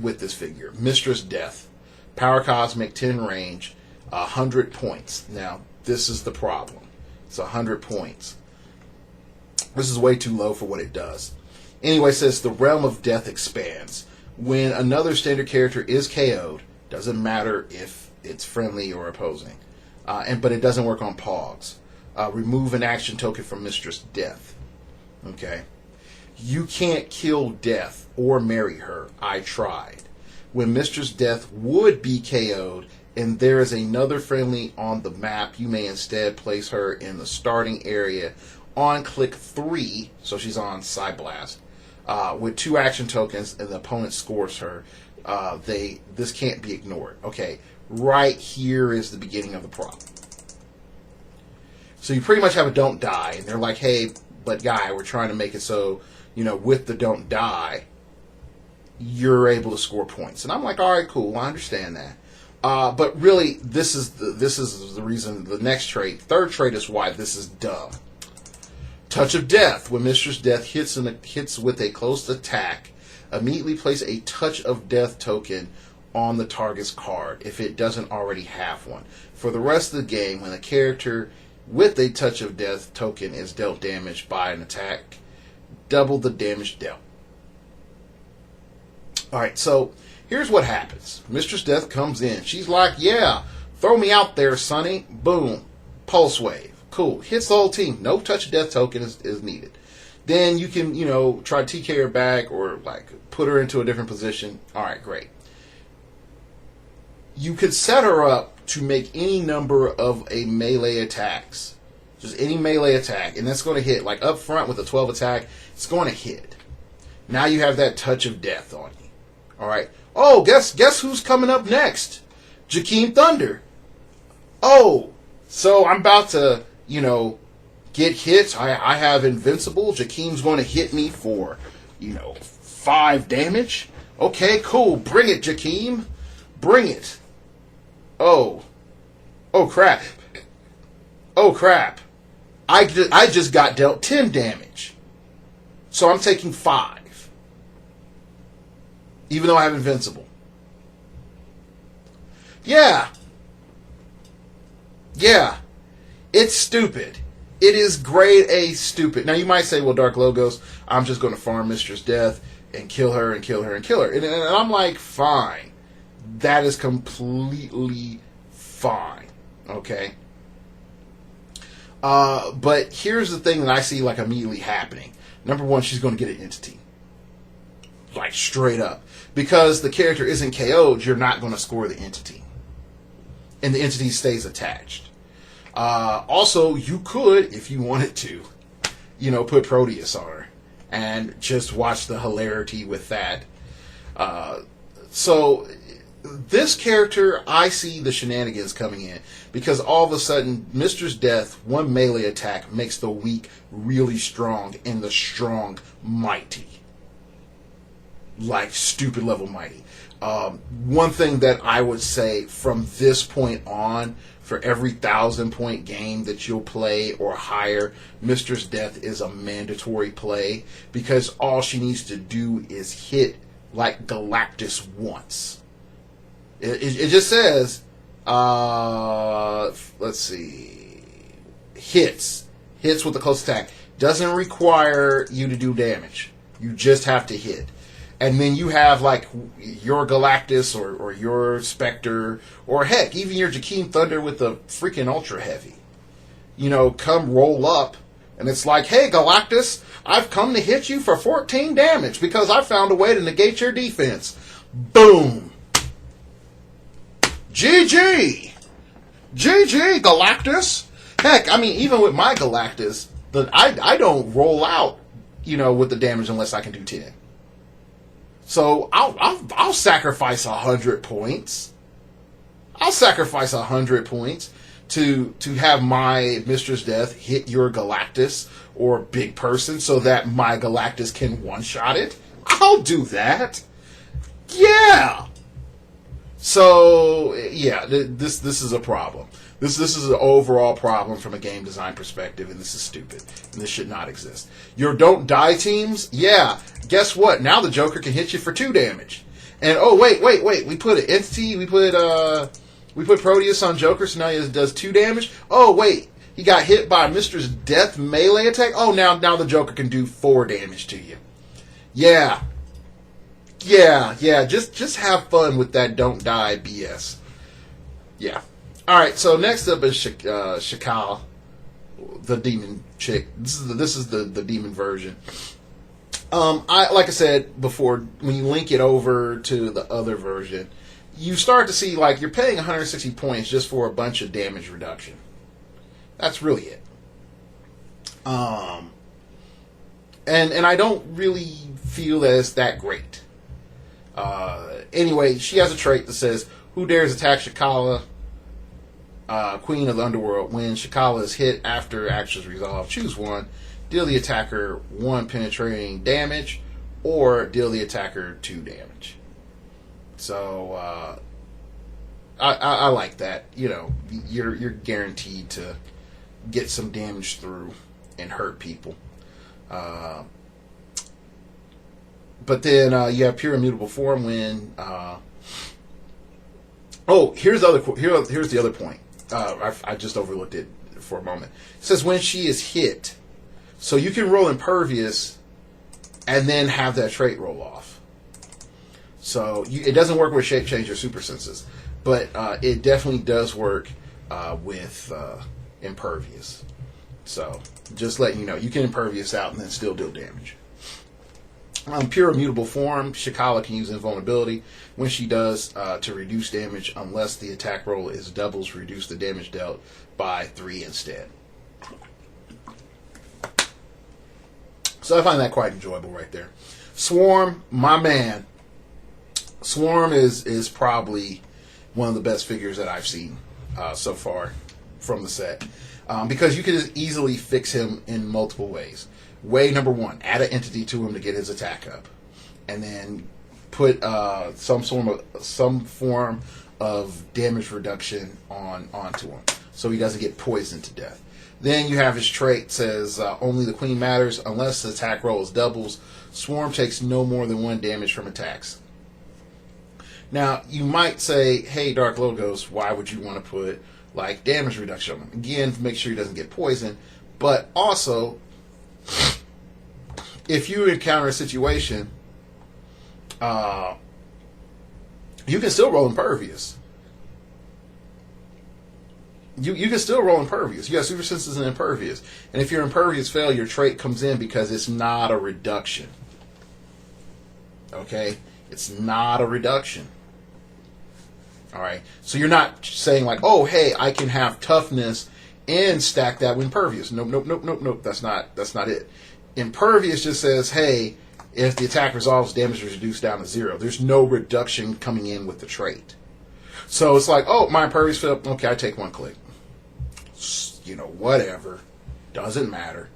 A: with this figure. Mistress Death. Power Cosmic, 10 range, 100 points. Now, this is the problem. It's 100 points. This is way too low for what it does. Anyway, it says the realm of death expands. When another standard character is KO'd, doesn't matter if it's friendly or opposing, but it doesn't work on Pogs. Remove an action token from Mistress Death. Okay? You can't kill Death or marry her. I tried. When Mistress Death would be KO'd and there is another friendly on the map, you may instead place her in the starting area on click 3, so she's on Side Blast, with 2 action tokens, and the opponent scores her. This can't be ignored. Okay, right here is the beginning of the problem. So you pretty much have a don't die, and they're like, hey, but guy, we're trying to make it so, you know, with the don't die, you're able to score points. And I'm like, all right, cool, I understand that. But really, this is the reason. The next trait, third trait, is why this is dumb. Touch of Death. When Mistress Death hits with a close attack, immediately place a Touch of Death token on the target's card if it doesn't already have one. For the rest of the game, when a character with a Touch of Death token is dealt damage by an attack, double the damage dealt. Alright, so here's what happens. Mistress Death comes in. She's like, yeah, throw me out there, Sonny. Boom. Pulse Wave. Cool. Hits the whole team. No Touch of Death token is needed. Then you can, try to TK her back or, put her into a different position. Alright, great. You could set her up to make any number of a melee attacks. Just any melee attack. And that's going to hit. Like, up front with a 12 attack, it's going to hit. Now you have that Touch of Death on you. Alright. Oh, guess who's coming up next? Jakeem Thunder. Oh, so I'm about to, get hit. I have Invincible. Jakeem's going to hit me for, 5 damage. Okay, cool. Bring it, Jakeem. Bring it. Oh. Oh, crap. Oh, crap. I just got dealt 10 damage. So I'm taking 5. Even though I have Invincible. Yeah. Yeah. It's stupid. It is grade A stupid. Now you might say, well, Dark Logos, I'm just going to farm Mistress Death and kill her and kill her and kill her. And I'm like, fine. That is completely fine. Okay? But here's the thing that I see like immediately happening. Number one, she's going to get an entity. Like straight up. Because the character isn't KO'd, you're not going to score the entity. And the entity stays attached. Also, you could, if you wanted to, put Proteus on her. And just watch the hilarity with that. So, this character, I see the shenanigans coming in. Because all of a sudden, Mistress Death, one melee attack makes the weak really strong and the strong mighty. Like stupid level mighty. One thing that I would say from this point on, for every 1,000-point game that you'll play or higher, Mistress Death is a mandatory play because all she needs to do is hit like Galactus once. It just says, let's see, hits with the close attack. Doesn't require you to do damage. You just have to hit. And then you have like your Galactus or your Spectre or heck, even your Jakeem Thunder with the freaking Ultra Heavy. Come roll up and it's like, hey Galactus, I've come to hit you for 14 damage because I found a way to negate your defense. Boom. GG! GG, Galactus! Heck, I mean, even with my Galactus, I don't roll out, with the damage unless I can do 10. So I'll sacrifice 100 points. I'll sacrifice 100 points to have my Mistress Death hit your Galactus or big person so that my Galactus can one-shot it. I'll do that. Yeah. So yeah, this is a problem. This is an overall problem from a game design perspective, and this is stupid. And this should not exist. Your don't die teams, yeah. Guess what? Now the Joker can hit you for 2 damage. And oh wait, we put an entity, we put Proteus on Joker, so now he does 2 damage. Oh wait, he got hit by Mistress Death melee attack. Oh now the Joker can do 4 damage to you. Yeah. Just have fun with that don't die BS. Yeah. Alright, so next up is Shakal, the demon chick. This is the demon version. Like I said before, when you link it over to the other version, you start to see like you're paying 160 points just for a bunch of damage reduction. That's really it. And I don't really feel that it's that great. Anyway, she has a trait that says, who dares attack Shakala, Queen of the Underworld? When Shakala is hit after actions resolve, choose one. Deal the attacker 1 penetrating damage, or deal the attacker 2 damage. So, I like that. You're guaranteed to get some damage through and hurt people. But then you have pure immutable form when. Here's the other point. I just overlooked it for a moment. It says when she is hit, so you can roll impervious, and then have that trait roll off. So it doesn't work with shape change or super senses, but it definitely does work with impervious. So just letting you know, you can impervious out and then still deal damage. Pure immutable form, Shakala can use invulnerability. When she does, to reduce damage, unless the attack roll is doubles, reduce the damage dealt by 3 instead. So I find that quite enjoyable right there. Swarm, my man. Swarm is probably one of the best figures that I've seen so far from the set. Because you can just easily fix him in multiple ways. Way number 1, add an entity to him to get his attack up, and then put some form of damage reduction onto him. so he doesn't get poisoned to death. Then you have his trait says only the queen matters unless the attack roll is doubles. Swarm takes no more than 1 damage from attacks. Now you might say, hey, Dark Logos, why would you want to put like damage reduction on him? Again, to make sure he doesn't get poisoned, but also if you encounter a situation, you can still roll impervious. You can still roll impervious. You got super senses and impervious. And if your impervious fail, your trait comes in because it's not a reduction. Okay? It's not a reduction. Alright? So you're not saying like, oh, hey, I can have toughness and stack that with impervious. Nope. That's not it. Impervious just says, hey, if the attack resolves, damage is reduced down to 0. There's no reduction coming in with the trait. So it's like, oh, my impervious failed. Okay, I take 1 click. Whatever. Doesn't matter.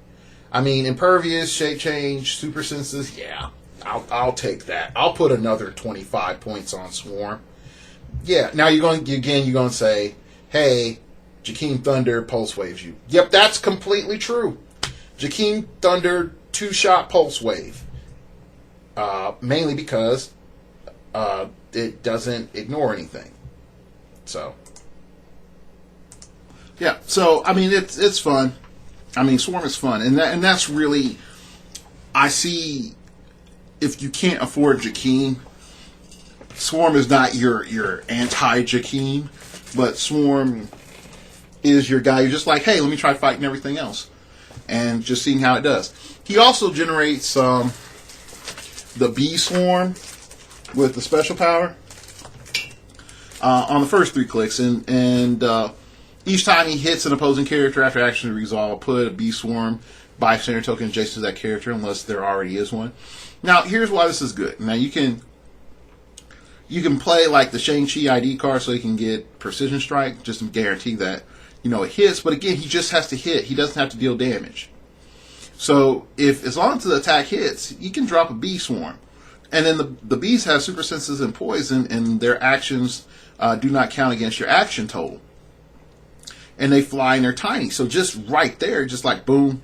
A: I mean, impervious, shape change, super senses, yeah. I'll take that. I'll put another 25 points on Swarm. Yeah, now you're going to say, hey, Jakeem Thunder pulse waves you. Yep, that's completely true. Jakeem Thunder 2-shot pulse wave. Mainly because it doesn't ignore anything. So, yeah. So I mean, it's fun. I mean, Swarm is fun, and that's really, I see. If you can't afford Jakeem, Swarm is not your anti-Jakeem, but Swarm is your guy. You're just like, hey, let me try fighting everything else, and just seeing how it does. He also generates the Bee Swarm with the special power on the first 3 clicks, and each time he hits an opposing character after action resolve, put a Bee Swarm bystander token adjacent to that character unless there already is one. Now, here's why this is good. Now, you can play like the Shang-Chi ID card so you can get Precision Strike, just to guarantee that it hits. But again, he just has to hit. He doesn't have to deal damage. So, as long as the attack hits, you can drop a Bee Swarm. And then the bees have super senses and poison, and their actions do not count against your action total. And they fly and they're tiny. So just right there, just like boom,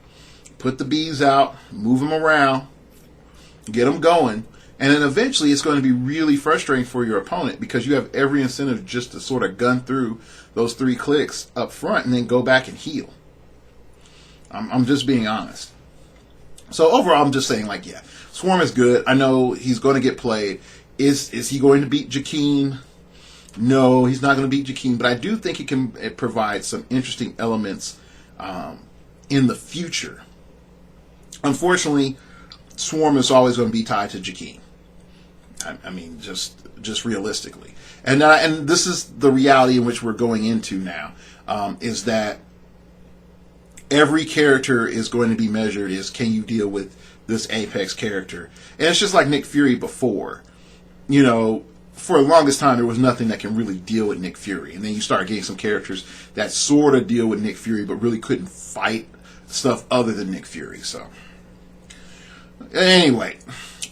A: put the bees out, move them around, get them going. And then eventually it's going to be really frustrating for your opponent because you have every incentive just to sort of gun through those 3 clicks up front and then go back and heal. I'm just being honest. So overall, I'm just saying, like, yeah, Swarm is good. I know he's going to get played. Is he going to beat Jakeem? No, he's not going to beat Jakeem, but I do think it provides some interesting elements in the future. Unfortunately, Swarm is always going to be tied to Jakeem. I mean, just realistically, and this is the reality in which we're going into now. Is that every character is going to be measured is, can you deal with this Apex character? And it's just like Nick Fury before. For the longest time, there was nothing that can really deal with Nick Fury. And then you start getting some characters that sort of deal with Nick Fury, but really couldn't fight stuff other than Nick Fury. So, anyway,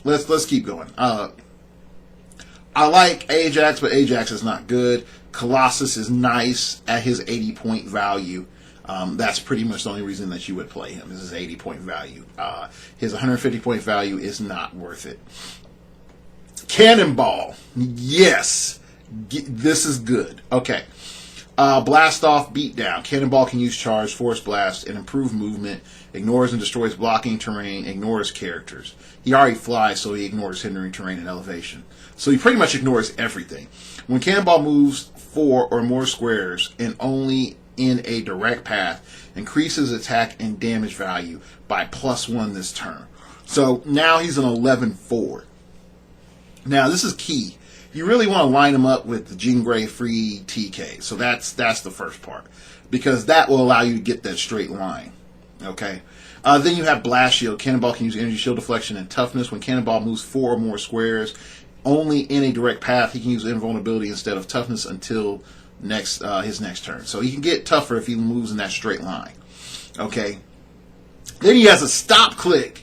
A: let's keep going. I like Ajax, but Ajax is not good. Colossus is nice at his 80-point value. That's pretty much the only reason that you would play him, is his 80-point value. His 150-point value is not worth it. Cannonball. Yes. This is good. Okay. Blast off, beatdown. Cannonball can use charge, force blast, and improve movement. Ignores and destroys blocking terrain. Ignores characters. He already flies, so he ignores hindering terrain and elevation. So he pretty much ignores everything. When Cannonball moves 4 or more squares and only in a direct path, increases attack and damage value by +1 this turn. So now he's an 11-4. Now this is key. You really want to line him up with the Jean Grey free TK. So that's the first part, because that will allow you to get that straight line. Okay. Then you have Blast Shield. Cannonball can use energy shield deflection and toughness. When Cannonball moves 4 or more squares, only in a direct path, he can use invulnerability instead of toughness until his next turn. So he can get tougher if he moves in that straight line. Okay. Then he has a stop click.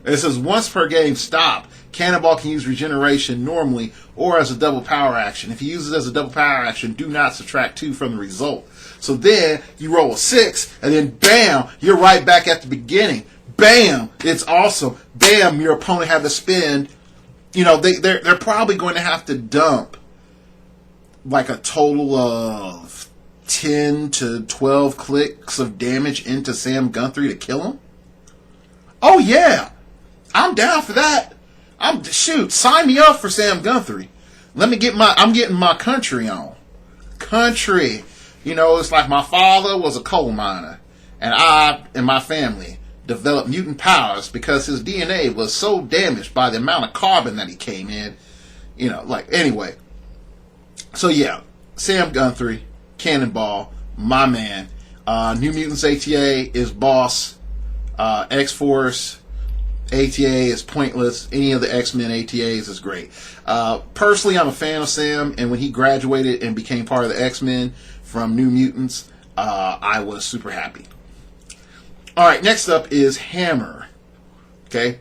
A: It says once per game, stop. Cannonball can use regeneration normally or as a double power action. If he uses it as a double power action, do not subtract 2 from the result. So then you roll a 6, and then bam, you're right back at the beginning. Bam, it's awesome. Bam, your opponent had to spend. They're probably going to have to dump like a total of 10 to 12 clicks of damage into Sam Guthrie to kill him. Oh yeah, I'm down for that. Sign me up for Sam Guthrie. I'm getting my country on. Country. It's like my father was a coal miner, and I and my family developed mutant powers because his DNA was so damaged by the amount of carbon that he came in. Anyway. So yeah, Sam Guthrie, Cannonball, my man. New Mutants ATA is boss. X-Force ATA is pointless. Any of the X-Men ATAs is great. Personally, I'm a fan of Sam, and when he graduated and became part of the X-Men from New Mutants, I was super happy. Alright, next up is Hammer. Okay?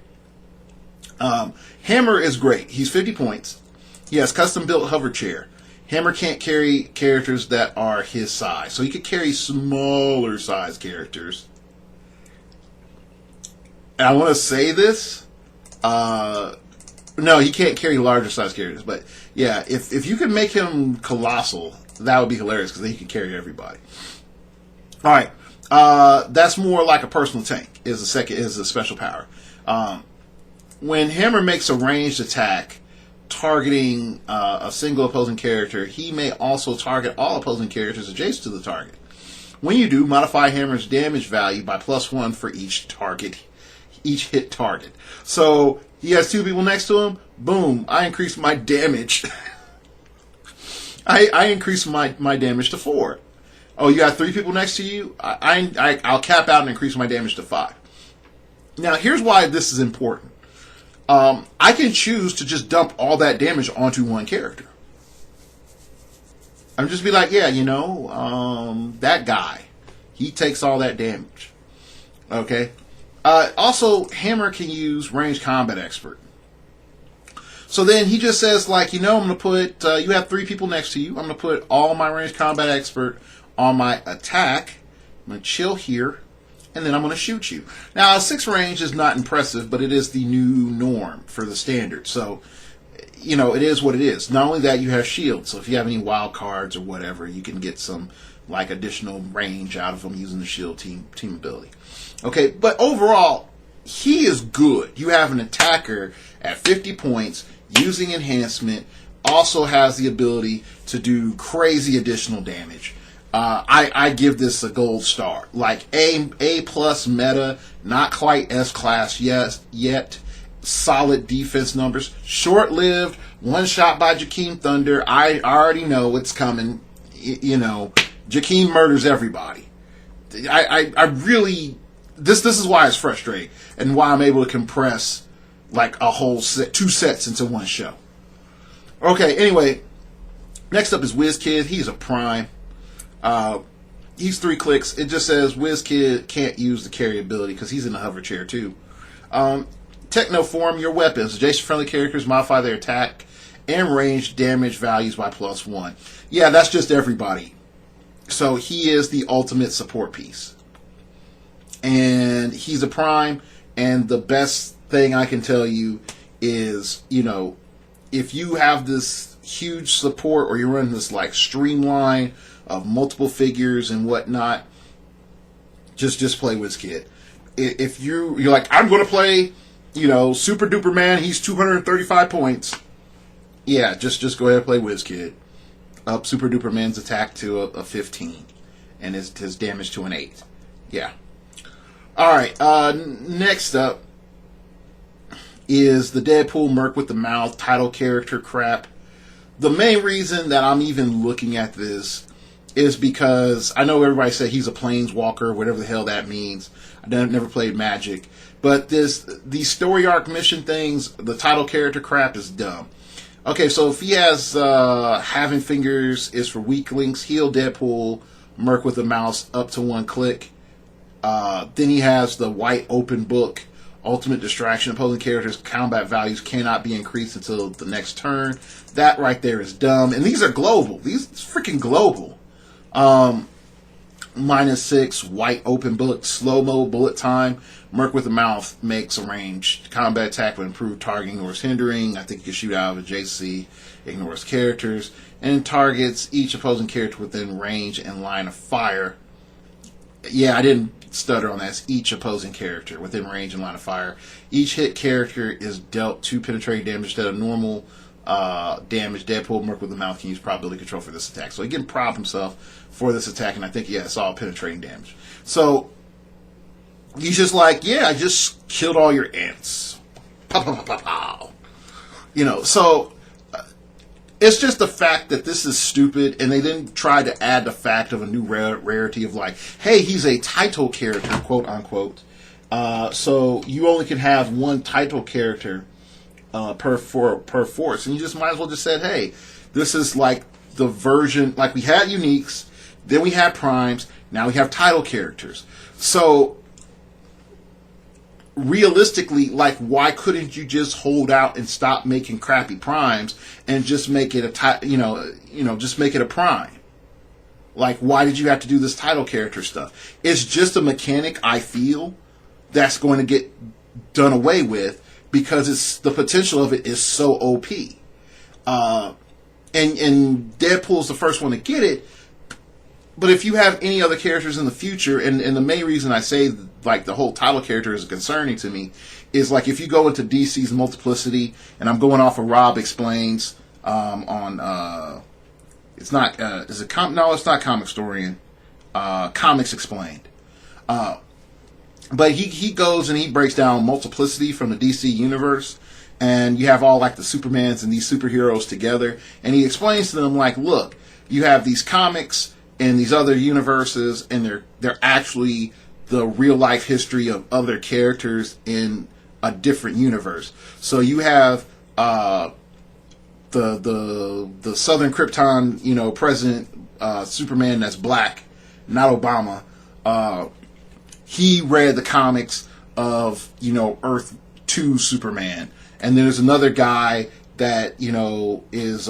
A: Hammer is great. He's 50 points. He has custom-built hover chair. Hammer can't carry characters that are his size, so he could carry smaller size characters. And I want to say this. No, he can't carry larger size characters. But yeah, if you could make him colossal, that would be hilarious because then he can carry everybody. All right, that's more like a personal tank. Is a special power. When Hammer makes a ranged attack targeting a single opposing character, he may also target all opposing characters adjacent to the target. When you do, modify Hammer's damage value by +1 for each hit target. So he has 2 people next to him. Boom! I increase my damage. I increase my damage to 4. Oh, you got 3 people next to you. I'll cap out and increase my damage to 5. Now here's why this is important. I can choose to just dump all that damage onto one character. I'm just be like, yeah, that guy, he takes all that damage. Okay. Also, Hammer can use ranged combat expert. So then he just says, I'm going to put, you have 3 people next to you. I'm going to put all my ranged combat expert on my attack. I'm going to chill here, and then I'm going to shoot you. Now, 6 range is not impressive, but it is the new norm for the standard. So, it is what it is. Not only that, you have shield. So if you have any wild cards or whatever, you can get some, additional range out of them using the shield team ability. Okay, but overall, he is good. You have an attacker at 50 points using enhancement, also has the ability to do crazy additional damage. I give this a gold star. A plus meta, not quite S class yet. Solid defense numbers. Short-lived, one shot by Jakeem Thunder. I already know it's coming. Jakeem murders everybody. I really... This is why it's frustrating, and why I'm able to compress a whole 2 sets into one show. Okay, anyway, next up is WizKid. He's a prime. He's 3 clicks. It just says WizKid can't use the carry ability because he's in the hover chair too. Technoform, your weapons. Adjacent friendly characters modify their attack and range damage values by +1. Yeah, that's just everybody. So he is the ultimate support piece. And he's a prime, and the best thing I can tell you is, if you have this huge support or you're running this streamline of multiple figures and whatnot, just play WizKid. If you're like, I'm going to play, Super Duper Man, he's 235 points. Yeah, just go ahead and play WizKid. Up Super Duper Man's attack to a 15, and his damage to an 8. Yeah. Alright, next up is the Deadpool Merc with the Mouth title character crap. The main reason that I'm even looking at this is because I know everybody said he's a planeswalker, whatever the hell that means. I never played Magic. But these story arc mission things, the title character crap is dumb. Okay, so if he has Having Fingers is for weaklings, heal Deadpool, Merc with the Mouse up to 1 click. Then he has the white open book, ultimate distraction. Opposing characters' combat values cannot be increased until the next turn. That right there is dumb. And these are global. These freaking global. -6, white open bullet, slow-mo bullet time. Merc with a mouth makes a ranged combat attack with improved targeting or hindering. I think you can shoot out of adjacency, ignores characters, and targets each opposing character within range and line of fire. Yeah, I didn't stutter on that. It's each opposing character within range and line of fire. Each hit character is dealt 2 penetrating damage instead of normal damage. Deadpool Merc with the mouth can use probability control for this attack. So he can prop himself for this attack, and I think, yeah, it's all penetrating damage. So he's just like, yeah, I just killed all your ants. Pow, pow, pow, pow, pow. You know, so it's just the fact that this is stupid, and they didn't try to add the fact of a new rarity of like, hey, he's a title character, quote unquote. So you only can have one title character per force, and you just might as well just said, hey, this is like the version, like we had uniques, then we had primes, now we have title characters. So realistically, like, why couldn't you just hold out and stop making crappy primes and just make it just make it a prime? Like, why did you have to do this title character stuff? It's just a mechanic, I feel, that's going to get done away with because it's the potential of it is so OP. And Deadpool's the first one to get it. But if you have any other characters in the future, and the main reason I say like the whole title character is concerning to me is like if you go into DC's Multiplicity, and I'm going off of Rob Explains it's not it's not Comic Storian, Comics Explained. But he goes and he breaks down Multiplicity from the DC universe, and you have all like the Supermans and these superheroes together, and he explains to them like, look, you have these comics and these other universes, and they're actually the real life history of other characters in a different universe. So you have the Southern Krypton, President Superman that's black, not Obama. He read the comics of Earth 2 Superman, and there's another guy that is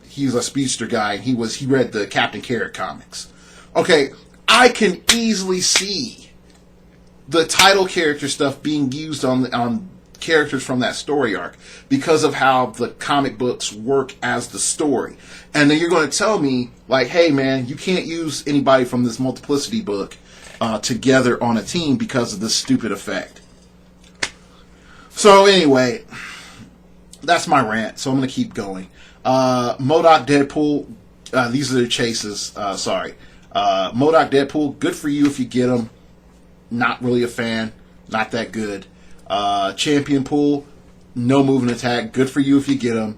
A: he's a speedster guy, and he read the Captain Carrot comics. Okay, I can easily see the title character stuff being used on characters from that story arc because of how the comic books work as the story. And then you're going to tell me like, hey man, you can't use anybody from this Multiplicity book together on a team because of this stupid effect. So anyway, that's my rant, so I'm going to keep going. MODOK Deadpool, these are the chases, sorry. MODOK Deadpool, good for you if you get them. Not really a fan, not that good. Champion Pool, no move and attack, good for you if you get them.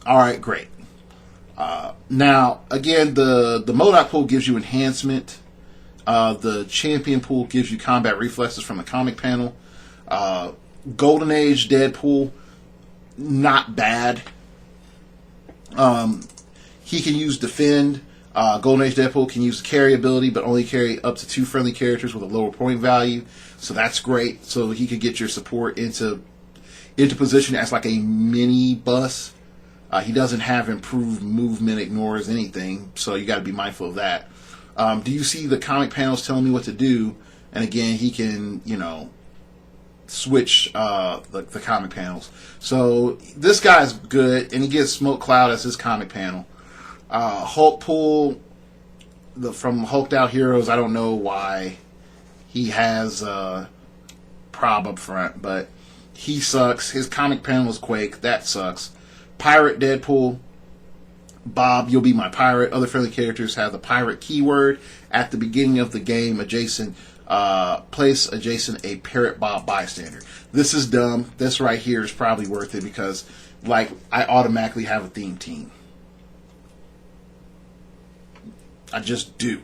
A: Alright, great. Now, again, the MODOK Pool gives you enhancement. The Champion Pool gives you combat reflexes from the comic panel. Golden Age Deadpool, not bad. He can use Defend. Golden Age Deadpool can use the carry ability, but only carry up to 2 friendly characters with a lower point value. So that's great. So he could get your support into position as like a mini bus. He doesn't have improved movement, ignores anything, so you got to be mindful of that. Do you see the comic panels telling me what to do? And again, he can, switch the comic panels. So this guy's good, and he gets Smoke Cloud as his comic panel. Hulk Pool, from Hulked Out Heroes, I don't know why he has Prob up front, but he sucks. His comic panel is Quake, that sucks. Pirate Deadpool, Bob, you'll be my pirate. Other friendly characters have the pirate keyword at the beginning of the game adjacent. Place adjacent a Parrot Bob bystander. This is dumb. This right here is probably worth it because, like, I automatically have a theme team. I just do.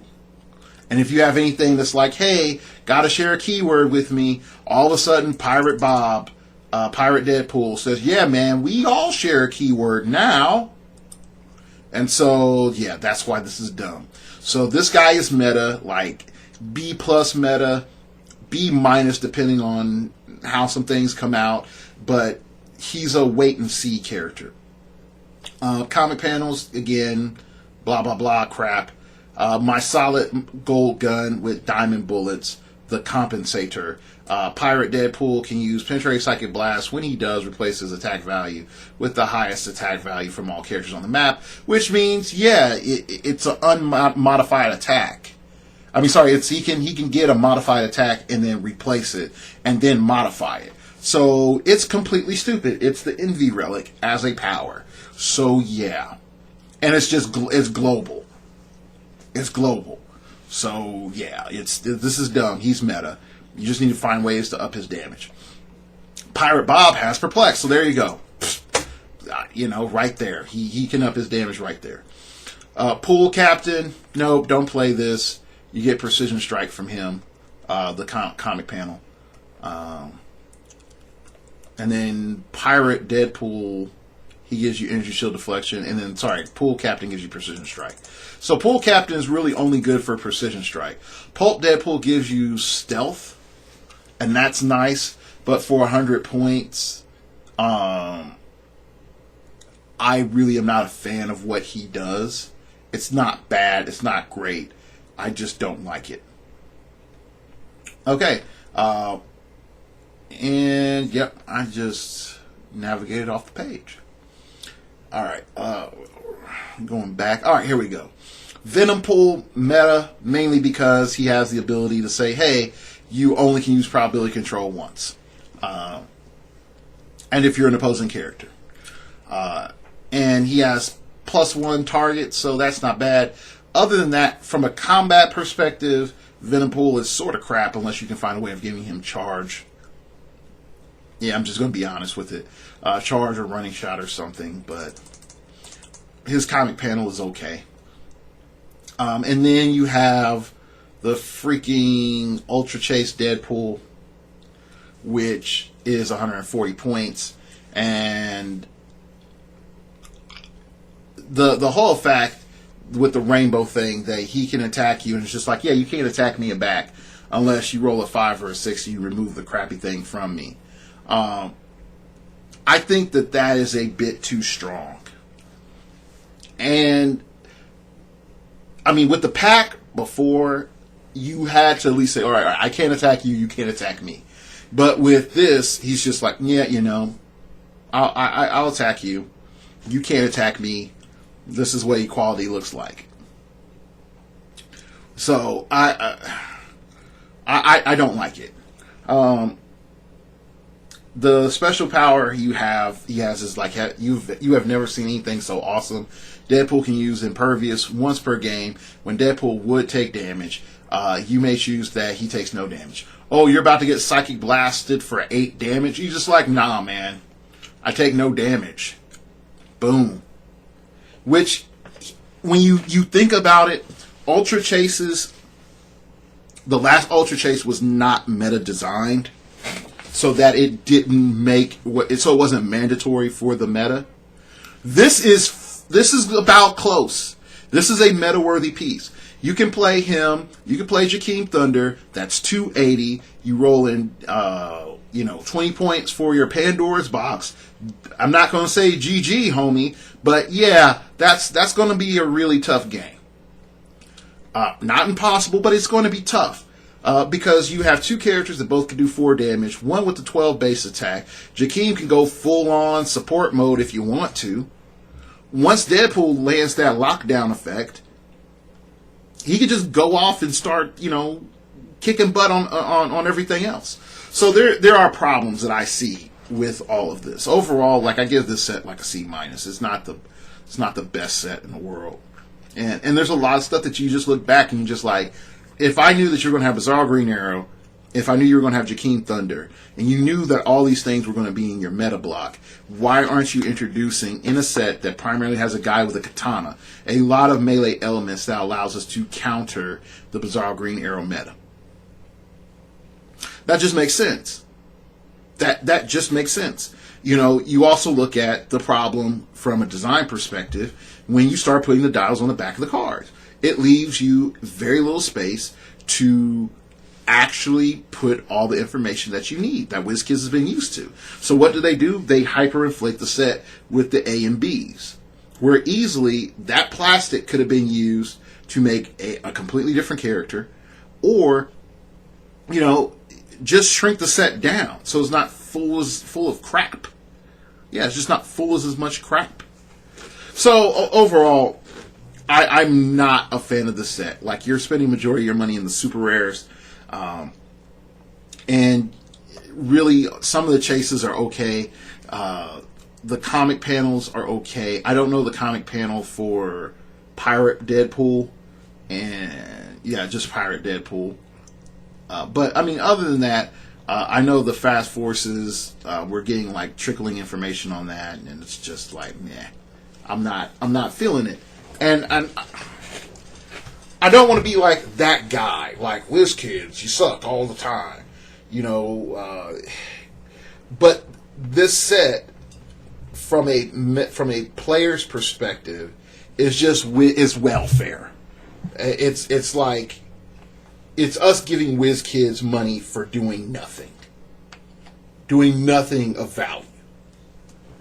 A: And if you have anything that's like, hey, gotta share a keyword with me, all of a sudden Pirate Bob, Pirate Deadpool says, yeah, man, we all share a keyword now. And so, yeah, that's why this is dumb. So this guy is meta, like B+ meta, B- depending on how some things come out, but he's a wait and see character. Comic panels, again, blah, blah, blah crap. My solid gold gun with diamond bullets, the compensator. Pirate Deadpool can use Penetrating Psychic Blast. When he does, replace his attack value with the highest attack value from all characters on the map, which means, yeah, it's an unmodified attack. I mean, sorry, he can get a modified attack and then replace it and then modify it. So it's completely stupid. It's the Envy Relic as a power. So yeah, and it's global. It's global. So yeah, this is dumb. He's meta. You just need to find ways to up his damage. Pirate Bob has Perplex, so there you go. Right there. He can up his damage right there. Pool Captain, nope, don't play this. You get Precision Strike from him, the comic panel. And then Pirate Deadpool, he gives you Energy Shield Deflection. And then, Pool Captain gives you Precision Strike. So Pool Captain is really only good for Precision Strike. Pulp Deadpool gives you Stealth, and that's nice. But for 100 points, I really am not a fan of what he does. It's not bad. It's not great. I just don't like it. Okay. And, yep, I just navigated off the page. Alright, going back. Alright, here we go. Venom Pool meta, mainly because he has the ability to say, hey, you only can use probability control once. And if you're an opposing character. And he has +1 target, so that's not bad. Other than that, from a combat perspective, Venom Pool is sort of crap unless you can find a way of giving him charge. Yeah, I'm just going to be honest with it. Charge or running shot or something, but his comic panel is okay. And then you have the freaking Ultra Chase Deadpool, which is 140 points. And the whole fact with the rainbow thing that he can attack you, and it's just like, yeah, you can't attack me back unless you roll a 5 or a 6, you remove the crappy thing from me. I think that is a bit too strong. And, I mean, with the pack before, you had to at least say, all right, I can't attack you, you can't attack me. But with this, he's just like, yeah, I'll attack you. You can't attack me. This is what equality looks like. So, I don't like it. The special power he has is like, you have never seen anything so awesome. Deadpool can use Impervious once per game. When Deadpool would take damage, you may choose that he takes no damage. Oh, you're about to get Psychic Blasted for 8 damage? You're just like, nah, man. I take no damage. Boom. Which, when you think about it, Ultra Chases, the last Ultra Chase was not meta designed, so that it didn't so it wasn't mandatory for the meta. This is about close. This is a meta-worthy piece. You can play him. You can play Jakeem Thunder. That's 280. You roll in, 20 points for your Pandora's box. I'm not going to say GG, homie, but yeah, that's going to be a really tough game. Not impossible, but it's going to be tough. Because you have 2 characters that both can do 4 damage, one with the 12 base attack. Jakeem can go full-on support mode if you want to. Once Deadpool lands that lockdown effect, he can just go off and start, kicking butt on everything else. So there are problems that I see with all of this. Overall, I give this set like a C-. It's not the best set in the world. And there's a lot of stuff that you just look back and you just like, if I knew that you were going to have Bizarre Green Arrow, if I knew you were going to have Jakeem Thunder, and you knew that all these things were going to be in your meta block, why aren't you introducing, in a set that primarily has a guy with a katana, a lot of melee elements that allows us to counter the Bizarre Green Arrow meta? That just makes sense. That just makes sense. You also look at the problem from a design perspective when you start putting the dials on the back of the cards. It leaves you very little space to actually put all the information that you need, that WizKids has been used to. So what do? They hyperinflate the set with the A and Bs. where easily that plastic could have been used to make a completely different character, or, you know, just shrink the set down so it's not full of crap. Yeah, it's just not full of as much crap. So overall, I'm not a fan of the set. Like, you're spending majority of your money in the super rares, and really some of the chases are okay. The comic panels are okay. I don't know the comic panel for Pirate Deadpool, and yeah, just Pirate Deadpool. But I mean, other than that, I know the Fast Forces. We're getting like trickling information on that, and it's just like, meh. I'm not feeling it, and I don't want to be like that guy, like WizKids. You suck all the time, you know. But this set, from a player's perspective, is welfare. It's like, it's us giving WizKids money for doing nothing of value.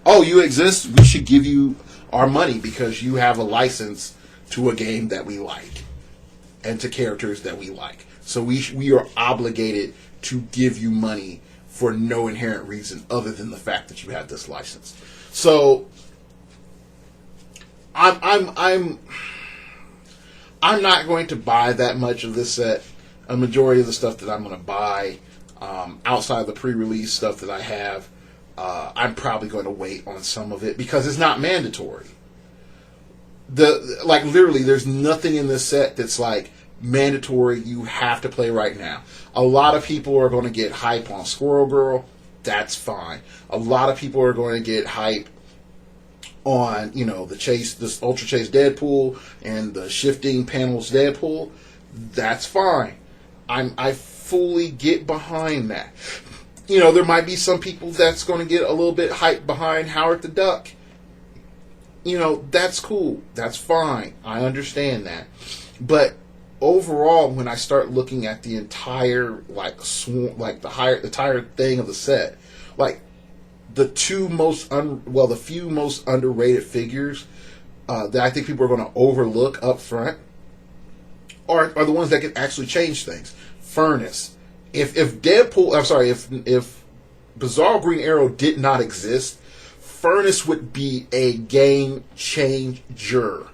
A: Oh, you exist? We should give you our money because you have a license to a game that we like and to characters that we like. So we are obligated to give you money for no inherent reason other than the fact that you have this license. So I'm not going to buy that much of this set. A majority of the stuff that I'm going to buy, outside of the pre-release stuff that I have, I'm probably going to wait on some of it because it's not mandatory. Like, literally, there's nothing in this set that's like mandatory. You have to play right now. A lot of people are going to get hype on Squirrel Girl. That's fine. A lot of people are going to get hype on, you know, this Ultra Chase Deadpool and the shifting panels Deadpool. That's fine. I fully get behind that. You know, there might be some people that's going to get a little bit hyped behind Howard the Duck. You know, that's cool. That's fine. I understand that. But overall, when I start looking at the entire, like, the entire thing of the set, like, the few most underrated figures that I think people are going to overlook up front are the ones that can actually change things. Furnace. If Bizarro Green Arrow did not exist, Furnace would be a game changer.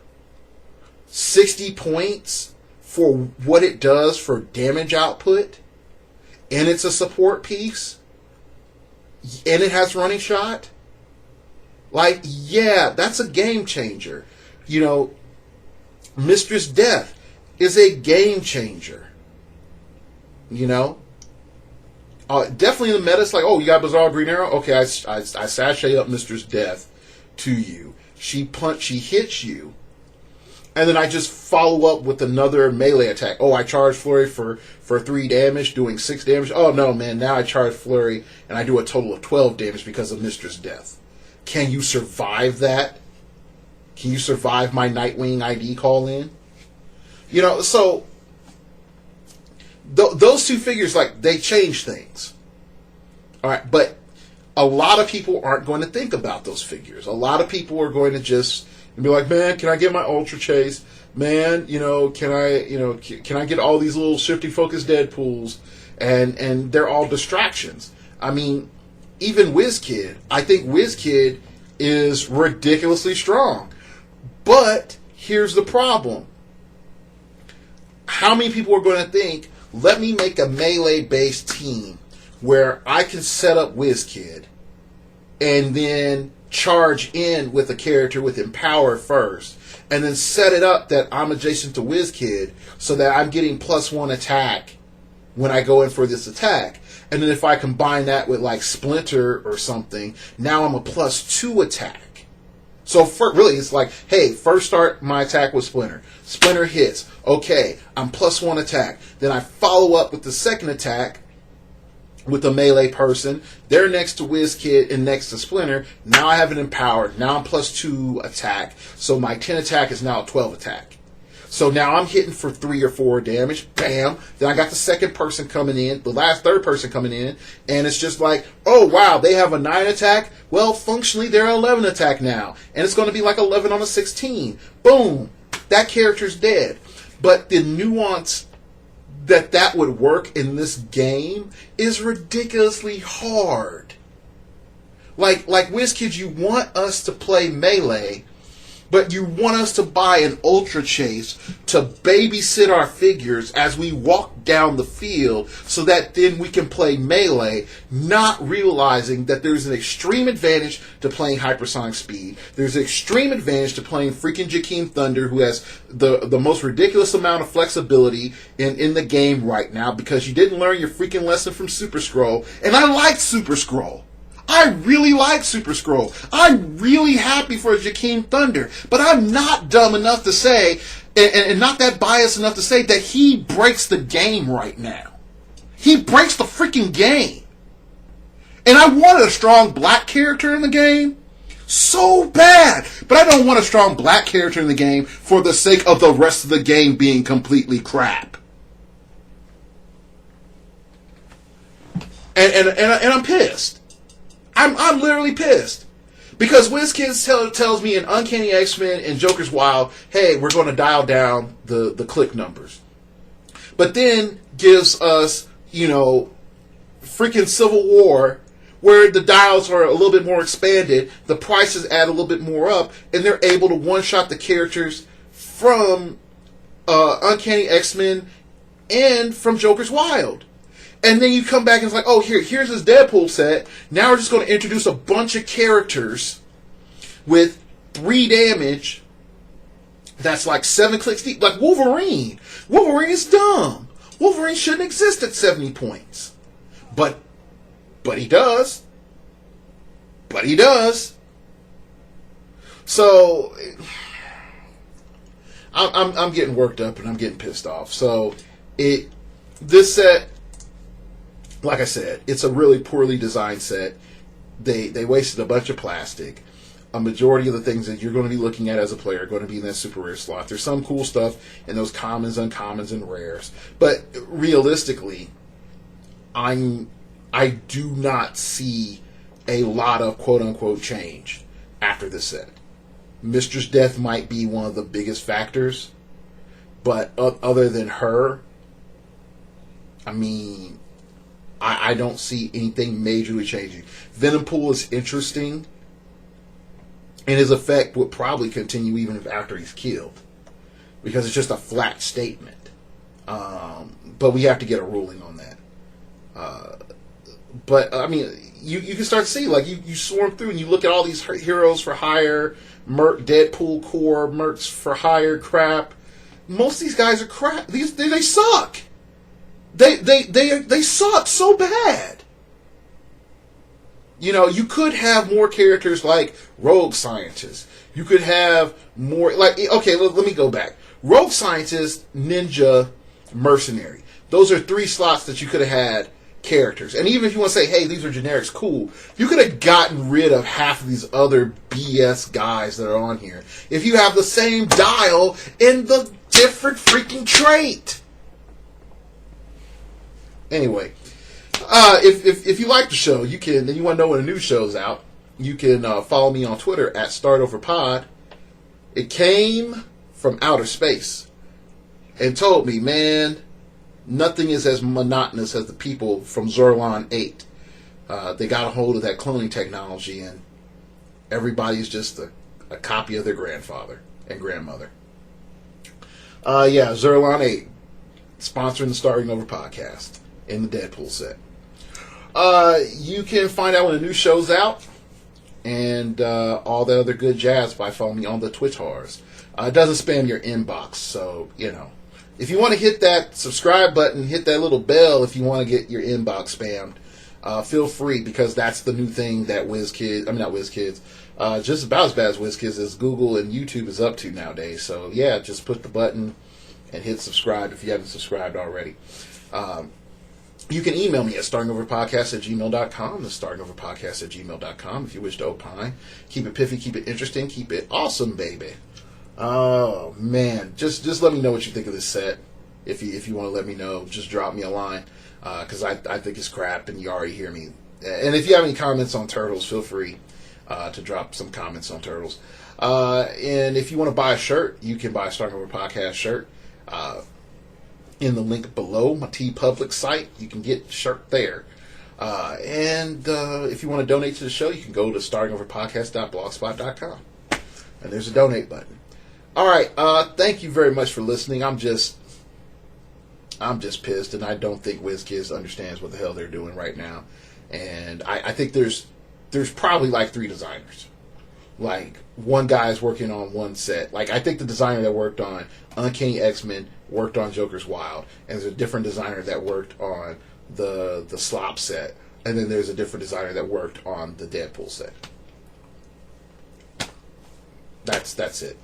A: 60 points for what it does for damage output, and it's a support piece, and it has running shot. Like, yeah, that's a game changer. You know, Mistress Death is a game changer. You know? Definitely in the meta, it's like, oh, you got Bizarro Green Arrow? Okay, I sashay up Mistress Death to you. She hits you, and then I just follow up with another melee attack. Oh, I charge Flurry for 3 damage, doing 6 damage. Oh, no, man, now I charge Flurry, and I do a total of 12 damage because of Mistress Death. Can you survive that? Can you survive my Nightwing ID call-in? You know, so those two figures, like, they change things. All right, but a lot of people aren't going to think about those figures. A lot of people are going to just be like, man, can I get my Ultra Chase? Man, you know, can I get all these little shifty focus Deadpools? And they're all distractions. I mean, even WizKid, I think WizKid is ridiculously strong. But here's the problem. How many people are going to think, let me make a melee-based team where I can set up WizKid and then charge in with a character with Empower first, and then set it up that I'm adjacent to WizKid so that I'm getting +1 attack when I go in for this attack. And then if I combine that with, like, Splinter or something, now I'm a +2 attack. So really, it's like, hey, first start my attack with Splinter. Splinter hits. Okay, I'm +1 attack. Then I follow up with the second attack with a melee person. They're next to WizKid and next to Splinter. Now I have an Empowered. Now I'm +2 attack. So my 10 attack is now a 12 attack. So now I'm hitting for 3 or 4 damage. Bam. Then I got the second person coming in, the third person coming in, and it's just like, oh wow, they have a 9 attack. Well, functionally they're 11 attack now, and it's going to be like 11 on a 16. Boom. That character's dead. But the nuance that would work in this game is ridiculously hard. Like WizKids, you want us to play melee, but you want us to buy an Ultra Chase to babysit our figures as we walk down the field so that then we can play melee, not realizing that there's an extreme advantage to playing Hypersonic Speed. There's an extreme advantage to playing freaking Jakeem Thunder, who has the most ridiculous amount of flexibility in the game right now because you didn't learn your freaking lesson from Super Scroll. And I like Super Scroll. I really like Super Scroll. I'm really happy for Jakeem Thunder, but I'm not dumb enough to say, and not that biased enough to say, that he breaks the game right now. He breaks the freaking game. And I wanted a strong black character in the game so bad, but I don't want a strong black character in the game for the sake of the rest of the game being completely crap. And I'm pissed. I'm literally pissed. Because WizKids tells me in Uncanny X-Men and Joker's Wild, hey, we're going to dial down the click numbers. But then gives us, freaking Civil War, where the dials are a little bit more expanded, the prices add a little bit more up, and they're able to one-shot the characters from Uncanny X-Men and from Joker's Wild. And then you come back and it's like, oh, here's this Deadpool set. Now we're just going to introduce a bunch of characters with 3 damage. That's like 7 clicks deep. Like Wolverine. Wolverine is dumb. Wolverine shouldn't exist at 70 points. But he does. But he does. So I'm getting worked up and I'm getting pissed off. So this set, like I said, it's a really poorly designed set. They wasted a bunch of plastic. A majority of the things that you're going to be looking at as a player are going to be in that super rare slot. There's some cool stuff in those commons, uncommons, and rares. But realistically, I do not see a lot of quote-unquote change after this set. Mistress Death might be one of the biggest factors. But other than her, I don't see anything majorly changing. Venompool is interesting, and his effect would probably continue even after he's killed, because it's just a flat statement. But we have to get a ruling on that. You can start to see, like, you swarm through and you look at all these heroes for hire, Merc, Deadpool core, Mercs for hire crap. Most of these guys are crap. They suck. They suck so bad. You could have more characters like Rogue Scientist. You could have more, like, okay, let me go back. Rogue Scientist, Ninja, Mercenary. Those are 3 slots that you could have had characters. And even if you want to say, hey, these are generics, cool. You could have gotten rid of half of these other BS guys that are on here if you have the same dial in the different freaking trait. Anyway, if you like the show, you can, and you want to know when a new show's out, you can follow me on Twitter at StartOverPod. It came from outer space and told me, man, nothing is as monotonous as the people from Zorlon 8. They got a hold of that cloning technology, and everybody's just a copy of their grandfather and grandmother. Zorlon 8, sponsoring the Starting Over podcast in the Deadpool set. You can find out when a new show's out and all the other good jazz by following me on the Twitters. It doesn't spam your inbox, so, if you want to hit that subscribe button, hit that little bell if you want to get your inbox spammed, feel free, because that's the new thing that just about as bad as WizKids as Google and YouTube is up to nowadays. So, yeah, just put the button and hit subscribe if you haven't subscribed already. You can email me at startingoverpodcast@gmail.com. That's startingoverpodcast@gmail.com if you wish to opine. Keep it piffy, keep it interesting, keep it awesome, baby. Oh man, just let me know what you think of this set. If you want to let me know, just drop me a line because I think it's crap, and you already hear me. And if you have any comments on Turtles, feel free to drop some comments on Turtles. And if you want to buy a shirt, you can buy a Starting Over Podcast shirt in the link below my TeePublic site. You can get the shirt there. And if you want to donate to the show, you can go to startingoverpodcast.blogspot.com. And there's a donate button. All right. Thank you very much for listening. I'm just pissed, and I don't think WizKids understands what the hell they're doing right now. And I think there's probably like 3 designers. Like, one guy's working on one set. Like, I think the designer that worked on Uncanny X-Men worked on Joker's Wild, and there's a different designer that worked on the Slop set, and then there's a different designer that worked on the Deadpool set. That's it.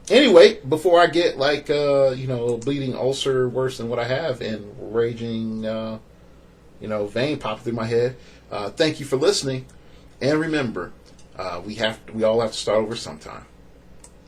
A: Anyway, before I get like bleeding ulcer worse than what I have and raging vein popping through my head, thank you for listening, and remember, we all have to start over sometime.